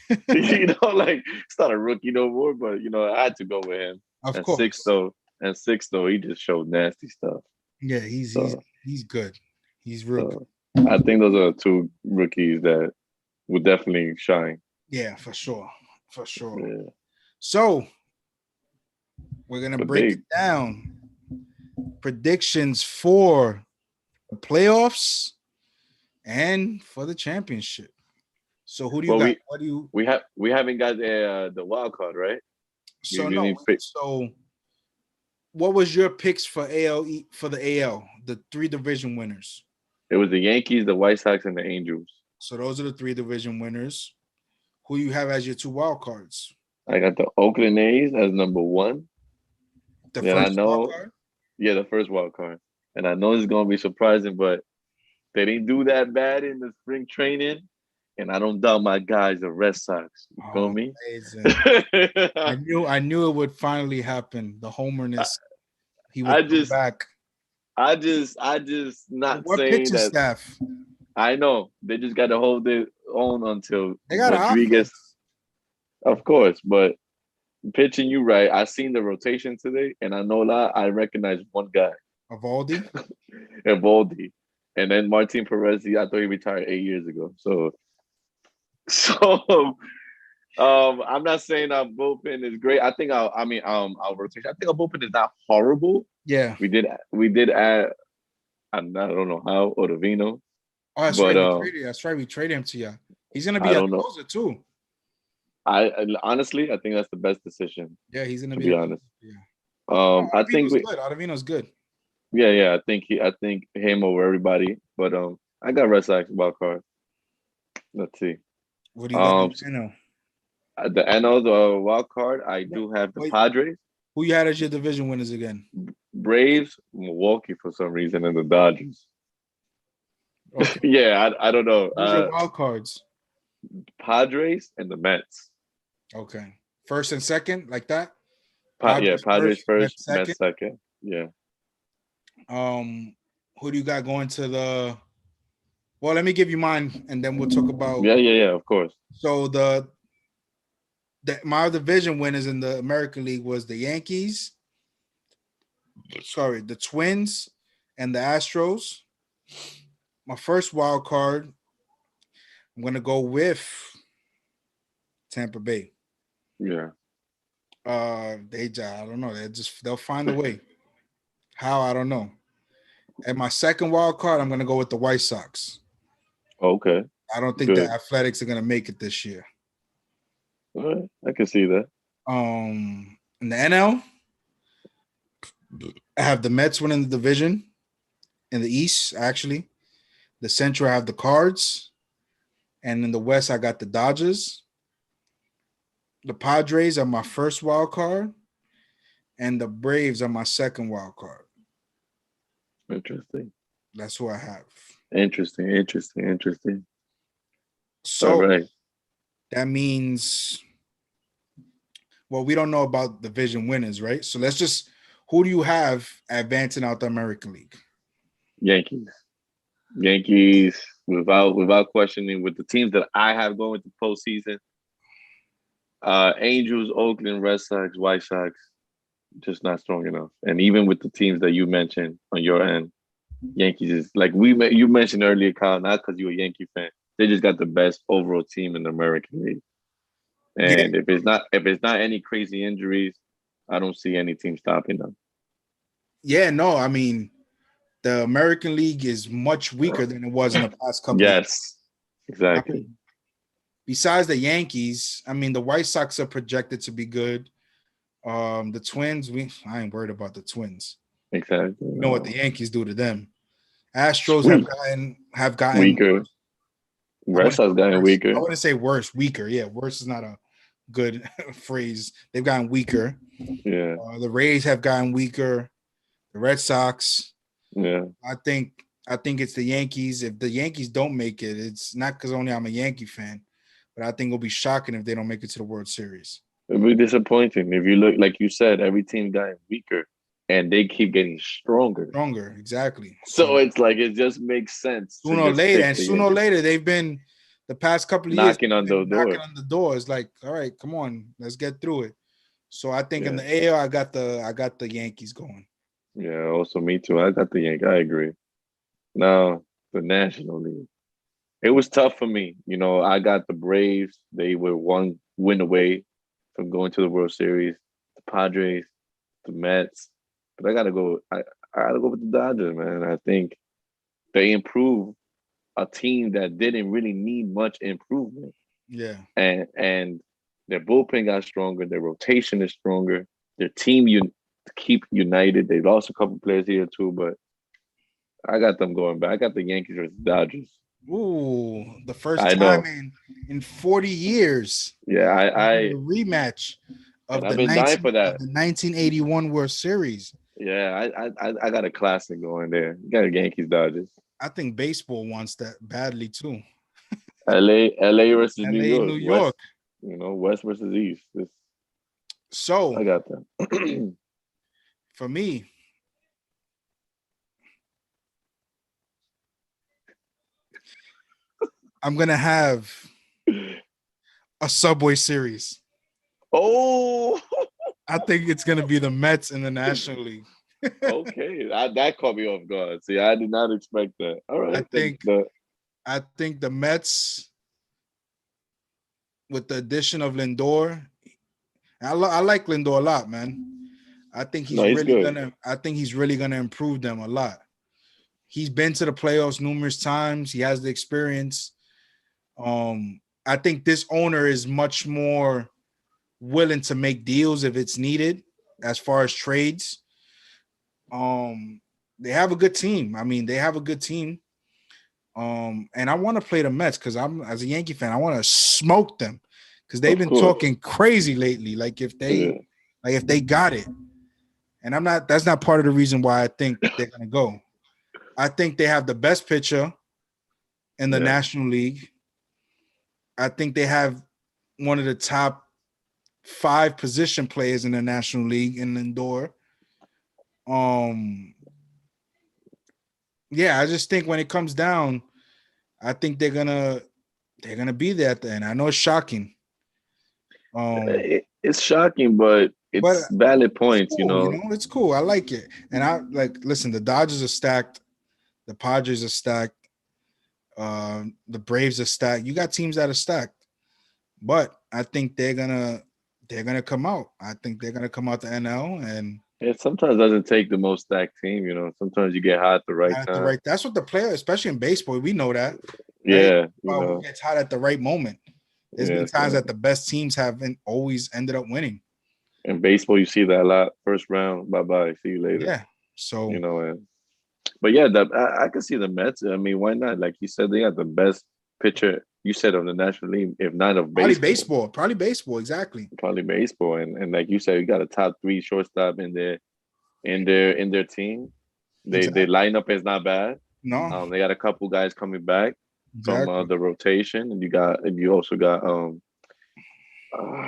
Speaker 2: Like it's not a rookie no more, but I had to go with him.
Speaker 1: Of
Speaker 2: And
Speaker 1: course.
Speaker 2: six though, he just showed nasty stuff.
Speaker 1: Yeah, he's
Speaker 2: So,
Speaker 1: good. He's real good.
Speaker 2: so I think those are two rookies that would definitely shine.
Speaker 1: Yeah, for sure. For sure.
Speaker 2: Yeah.
Speaker 1: So we're gonna
Speaker 2: But
Speaker 1: break it down. Predictions for the playoffs and for the championship. So who do you got? What do you
Speaker 2: we haven't got the wild card, right?
Speaker 1: so no so what was your picks for for the AL, the 3 division winners?
Speaker 2: It was the Yankees, the White Sox, and the Angels.
Speaker 1: So those are the 3 division winners. Who you have as your 2 wild cards?
Speaker 2: I got the Oakland A's as number 1.
Speaker 1: The first wild card?
Speaker 2: Yeah, the first wild card. And I know it's gonna be surprising, but they didn't do that bad in the spring training. And I don't doubt my guys, the Red Sox. You feel me?
Speaker 1: I knew it would finally happen. The homerness. He would come back.
Speaker 2: I just not
Speaker 1: what
Speaker 2: saying that.
Speaker 1: Staff?
Speaker 2: I know they just got to hold their own until
Speaker 1: they got
Speaker 2: Rodriguez. Of course, but pitching you right. I seen the rotation today, and I know that I recognize one guy.
Speaker 1: Evaldi.
Speaker 2: Evaldi, and then Martin Perez. I thought he retired 8 years ago. So So I'm not saying our bullpen is great. I think our rotation. I think our bullpen is not horrible.
Speaker 1: Yeah.
Speaker 2: We did add. I don't know how Ottavino,
Speaker 1: Oh, that's
Speaker 2: but
Speaker 1: right. That's right. We traded him to you. He's gonna be
Speaker 2: I
Speaker 1: a
Speaker 2: don't know.
Speaker 1: closer too.
Speaker 2: I honestly, I think that's the best decision.
Speaker 1: Yeah, he's gonna
Speaker 2: To
Speaker 1: be
Speaker 2: be
Speaker 1: the
Speaker 2: honest,
Speaker 1: closer. Yeah.
Speaker 2: I think
Speaker 1: Ottavino's good. Ottavino's good.
Speaker 2: yeah. I think him over everybody. But I got Red Sox wild card. Let's see.
Speaker 1: What do you got
Speaker 2: Um,
Speaker 1: in NL?
Speaker 2: the NL the wild card. I
Speaker 1: Yeah.
Speaker 2: do have the
Speaker 1: Wait,
Speaker 2: Padres,
Speaker 1: who you had as your division winners again?
Speaker 2: Braves, Milwaukee for some reason, and the Dodgers.
Speaker 1: Okay.
Speaker 2: Yeah, I don't know.
Speaker 1: Who's your wild cards?
Speaker 2: Padres and the Mets.
Speaker 1: Okay. First and second, like that?
Speaker 2: Yeah,
Speaker 1: Padres
Speaker 2: Padres
Speaker 1: first,
Speaker 2: first,
Speaker 1: Mets second.
Speaker 2: Mets second. Yeah.
Speaker 1: Who do you got going to the well, let me give you mine and then we'll talk about
Speaker 2: Yeah, of course.
Speaker 1: so my division winners in the American League was the Yankees, the Twins, and the Astros. My first wild card, I'm gonna go with Tampa Bay.
Speaker 2: Yeah.
Speaker 1: I don't know. They'll find a way. How I don't know. And my second wild card, I'm gonna go with the White Sox.
Speaker 2: Okay.
Speaker 1: I don't think the
Speaker 2: Good.
Speaker 1: Athletics are gonna make it this year.
Speaker 2: All right. I can see that.
Speaker 1: In the NL, I have the Mets winning the division in the East, actually. The Central, I have the Cards. And in the West, I got the Dodgers. The Padres are my first wild card. And the Braves are my second wild card.
Speaker 2: Interesting.
Speaker 1: That's who I have.
Speaker 2: Interesting.
Speaker 1: So
Speaker 2: all right.
Speaker 1: that means, well, we don't know about division winners, right? So let's just, who do you have advancing out the American League?
Speaker 2: Yankees, without questioning, with the teams that I have going to postseason. Angels, Oakland, Red Sox, White Sox, just not strong enough. And even with the teams that you mentioned on your end, Yankees is like you mentioned earlier, Kyle. Not because you're a Yankee fan, they just got the best overall team in the American League. And
Speaker 1: Yeah.
Speaker 2: if it's not any crazy injuries, I don't see any team stopping them.
Speaker 1: Yeah, no, I mean, the American League is much weaker than it was in the past couple of years.
Speaker 2: Yes, exactly.
Speaker 1: I mean, besides the Yankees, I mean, the White Sox are projected to be good. The Twins, I ain't worried about the Twins.
Speaker 2: Exactly.
Speaker 1: You know what the Yankees do to them. Astros have gotten
Speaker 2: weaker. Red Sox gotten weaker.
Speaker 1: I wouldn't say worse, weaker. Yeah, worse is not a good phrase. They've gotten weaker.
Speaker 2: Yeah.
Speaker 1: The Rays have gotten weaker. The Red Sox.
Speaker 2: Yeah.
Speaker 1: I think it's the Yankees. If the Yankees don't make it, it's not because only I'm a Yankee fan, but I think it'll be shocking if they don't make it to the World Series.
Speaker 2: It'll be disappointing. If you look, like you said, every team got weaker and they keep getting stronger.
Speaker 1: Exactly.
Speaker 2: So it's like it just makes sense.
Speaker 1: Sooner or later, they've been the past couple of years
Speaker 2: knocking on
Speaker 1: the doors. Like, all right, come on, let's get through it. So I think in the AL, I got the Yankees going.
Speaker 2: Yeah, also me too. I got the Yankees. I agree. Now the National League, it was tough for me. You know, I got the Braves. They were one win away from going to the World Series. The Padres, the Mets, but I gotta go. I gotta go with the Dodgers, man. I think they improved a team that didn't really need much improvement.
Speaker 1: Yeah,
Speaker 2: and their bullpen got stronger. Their rotation is stronger. Their team keep united. They lost a couple players here too, but I got them going back. I got the Yankees versus Dodgers.
Speaker 1: Ooh, the first time in 40 years.
Speaker 2: Yeah,
Speaker 1: a rematch of the 1981 World Series.
Speaker 2: Yeah, I got a classic going there. You got a Yankees Dodgers.
Speaker 1: I think baseball wants that badly too.
Speaker 2: LA versus
Speaker 1: LA,
Speaker 2: New
Speaker 1: York.
Speaker 2: West, West versus East.
Speaker 1: So
Speaker 2: I got that.
Speaker 1: For me, I'm gonna have a Subway Series.
Speaker 2: Oh,
Speaker 1: I think it's gonna be the Mets in the National League.
Speaker 2: Okay, that caught me off guard. See, I did not expect that. All right,
Speaker 1: I think the Mets with the addition of Lindor, I like Lindor a lot, man. I think he's
Speaker 2: good.
Speaker 1: really gonna improve them a lot. He's been to the playoffs numerous times. He has the experience. I think this owner is much more willing to make deals if it's needed as far as trades. They have a good team. I mean, they have a good team. And I want to play the Mets because I'm, as a Yankee fan, I want to smoke them because they've been talking crazy lately. Like if they got it, and that's not part of the reason why I think they're gonna go. I think they have the best pitcher in the National League. I think they have one of the top 5 position players in the National League in Lindor. Yeah, I just think when it comes down, I think they're gonna be there at the end. I know it's shocking.
Speaker 2: It's shocking, but it's valid points.
Speaker 1: It's cool, it's cool. I like it, and I like. Listen, the Dodgers are stacked. The Padres are stacked. The Braves are stacked. You got teams that are stacked, but I think they're gonna come out. I think they're gonna come out the NL, and
Speaker 2: it sometimes doesn't take the most stacked team. Sometimes you get hot at the right time.
Speaker 1: That's what the player, especially in baseball, we know that.
Speaker 2: Yeah,
Speaker 1: who gets hot at the right moment. There's been times that the best teams haven't always ended up winning.
Speaker 2: In baseball, you see that a lot. First round, bye-bye. See you later.
Speaker 1: Yeah. So
Speaker 2: but yeah, I can see the Mets. I mean, why not? Like you said, they got the best pitcher. You said of the National League, if not of baseball.
Speaker 1: Probably baseball, exactly.
Speaker 2: Probably baseball, and like you said, you got a top 3 shortstop in their team. Their lineup is not bad.
Speaker 1: No,
Speaker 2: they got a couple guys coming back from the rotation, and you also got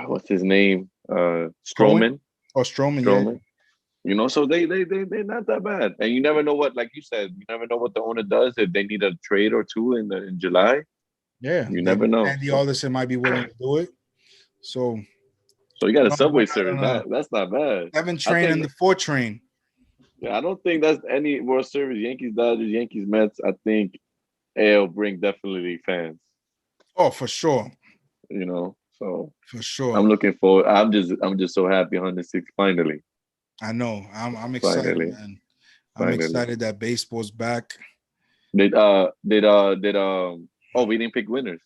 Speaker 2: what's his name? Stroman.
Speaker 1: Oh, Stroman.
Speaker 2: Yeah. So they're not that bad, and you never know what, like you said, you never know what the owner does if they need a trade or two in July.
Speaker 1: Yeah,
Speaker 2: you never know.
Speaker 1: Andy Alderson might be willing to do it. So
Speaker 2: you got a Subway Series. That's not bad.
Speaker 1: 7 train and the 4 train.
Speaker 2: Yeah, I don't think that's any World Series. Yankees, Dodgers, Yankees, Mets. I think it'll bring definitely fans.
Speaker 1: Oh, for sure.
Speaker 2: So
Speaker 1: for sure.
Speaker 2: I'm looking forward. I'm just so happy 106 finally.
Speaker 1: I know. I'm excited,
Speaker 2: finally.
Speaker 1: Man. I'm excited that baseball's back.
Speaker 2: We didn't pick winners.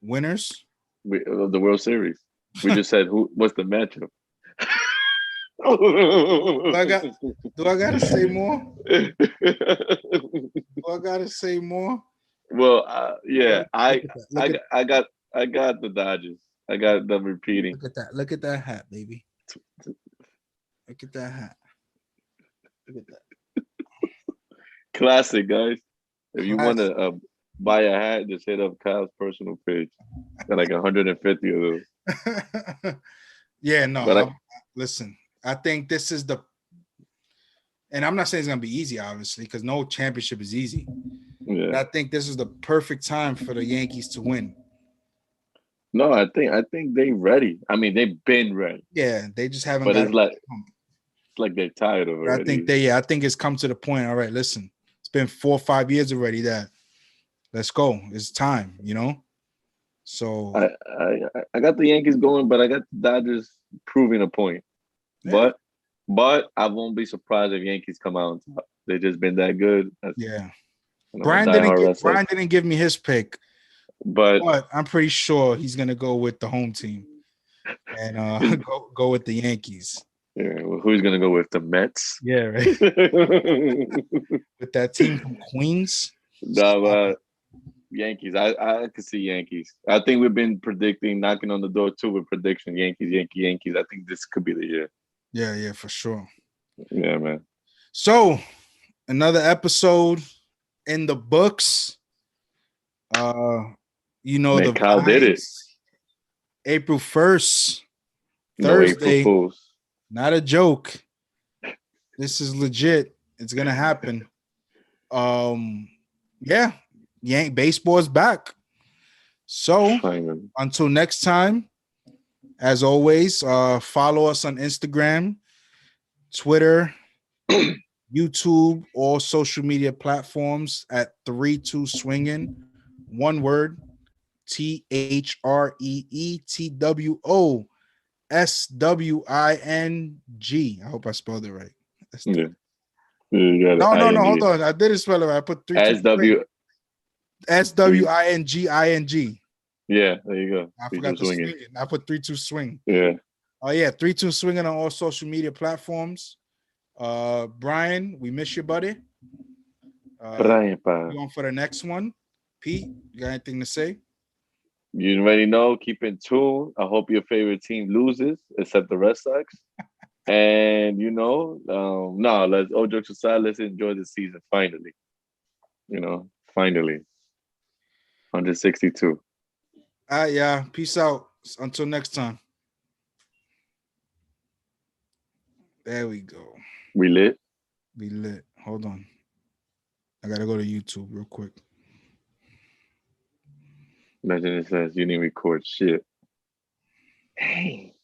Speaker 1: Winners?
Speaker 2: Of the World Series. We just said what's the matchup.
Speaker 1: Do I gotta say more? Do I gotta say more?
Speaker 2: Well, yeah, I got the Dodgers. I got them repeating.
Speaker 1: Look at that! Look at that hat, baby. Look at that hat. Look at that.
Speaker 2: Classic, guys. If you want to buy a hat, just hit up Kyle's personal page. Got like 150 of those.
Speaker 1: Yeah, no. Listen, I think this is and I'm not saying it's gonna be easy, obviously, because no championship is easy.
Speaker 2: Yeah.
Speaker 1: But I think this is the perfect time for the Yankees to win.
Speaker 2: No, I think they're ready. I mean, they've been ready.
Speaker 1: Yeah, they just haven't.
Speaker 2: But it's like they're tired of it.
Speaker 1: I think it's come to the point. All right, listen, it's been 4 or 5 years already. That let's go. It's time. So
Speaker 2: I got the Yankees going, but I got the Dodgers proving a point. Yeah. But I won't be surprised if Yankees come out on top. They've just been that good.
Speaker 1: Yeah. Brian didn't give me his pick, but I'm pretty sure he's gonna go with the home team and go with the Yankees.
Speaker 2: Yeah, well, who's gonna go with the Mets?
Speaker 1: Yeah, right. With that team from Queens.
Speaker 2: Yankees. I could see Yankees. I think we've been predicting, knocking on the door too with prediction. Yankees. I think this could be the year.
Speaker 1: Yeah, for sure.
Speaker 2: Yeah, man.
Speaker 1: So another episode in the books.
Speaker 2: Man,
Speaker 1: the
Speaker 2: Kyle did it.
Speaker 1: April 1st, Thursday.
Speaker 2: No April Fools.
Speaker 1: Not a joke. This is legit. It's gonna happen. Yeah. Baseball is back. So until next time, as always, follow us on Instagram, Twitter, YouTube, all social media platforms at 32 Swinging. One word, THREETWOSWING. I hope I spelled it right.
Speaker 2: Yeah. You got
Speaker 1: No, hold
Speaker 2: ING.
Speaker 1: on. I didn't spell it right. I put 3 2
Speaker 2: SW.
Speaker 1: SWINGING.
Speaker 2: Yeah, there you go.
Speaker 1: I
Speaker 2: 3
Speaker 1: forgot
Speaker 2: 2
Speaker 1: to
Speaker 2: swinging.
Speaker 1: swing it. I put 3 2 swing.
Speaker 2: Yeah.
Speaker 1: Oh yeah, 3 2 swinging on all social media platforms. Brian, we miss you, buddy.
Speaker 2: Brian, pa.
Speaker 1: You on for the next one? Pete, you got anything to say?
Speaker 2: You already know. Keep in tune. I hope your favorite team loses, except the Red Sox. And let's all jokes aside. Let's enjoy the season finally. Finally, 162.
Speaker 1: Yeah. Peace out. Until next time. There we go.
Speaker 2: We lit.
Speaker 1: We lit. Hold on. I gotta go to YouTube real quick.
Speaker 2: Imagine it says you didn't record shit. Hey.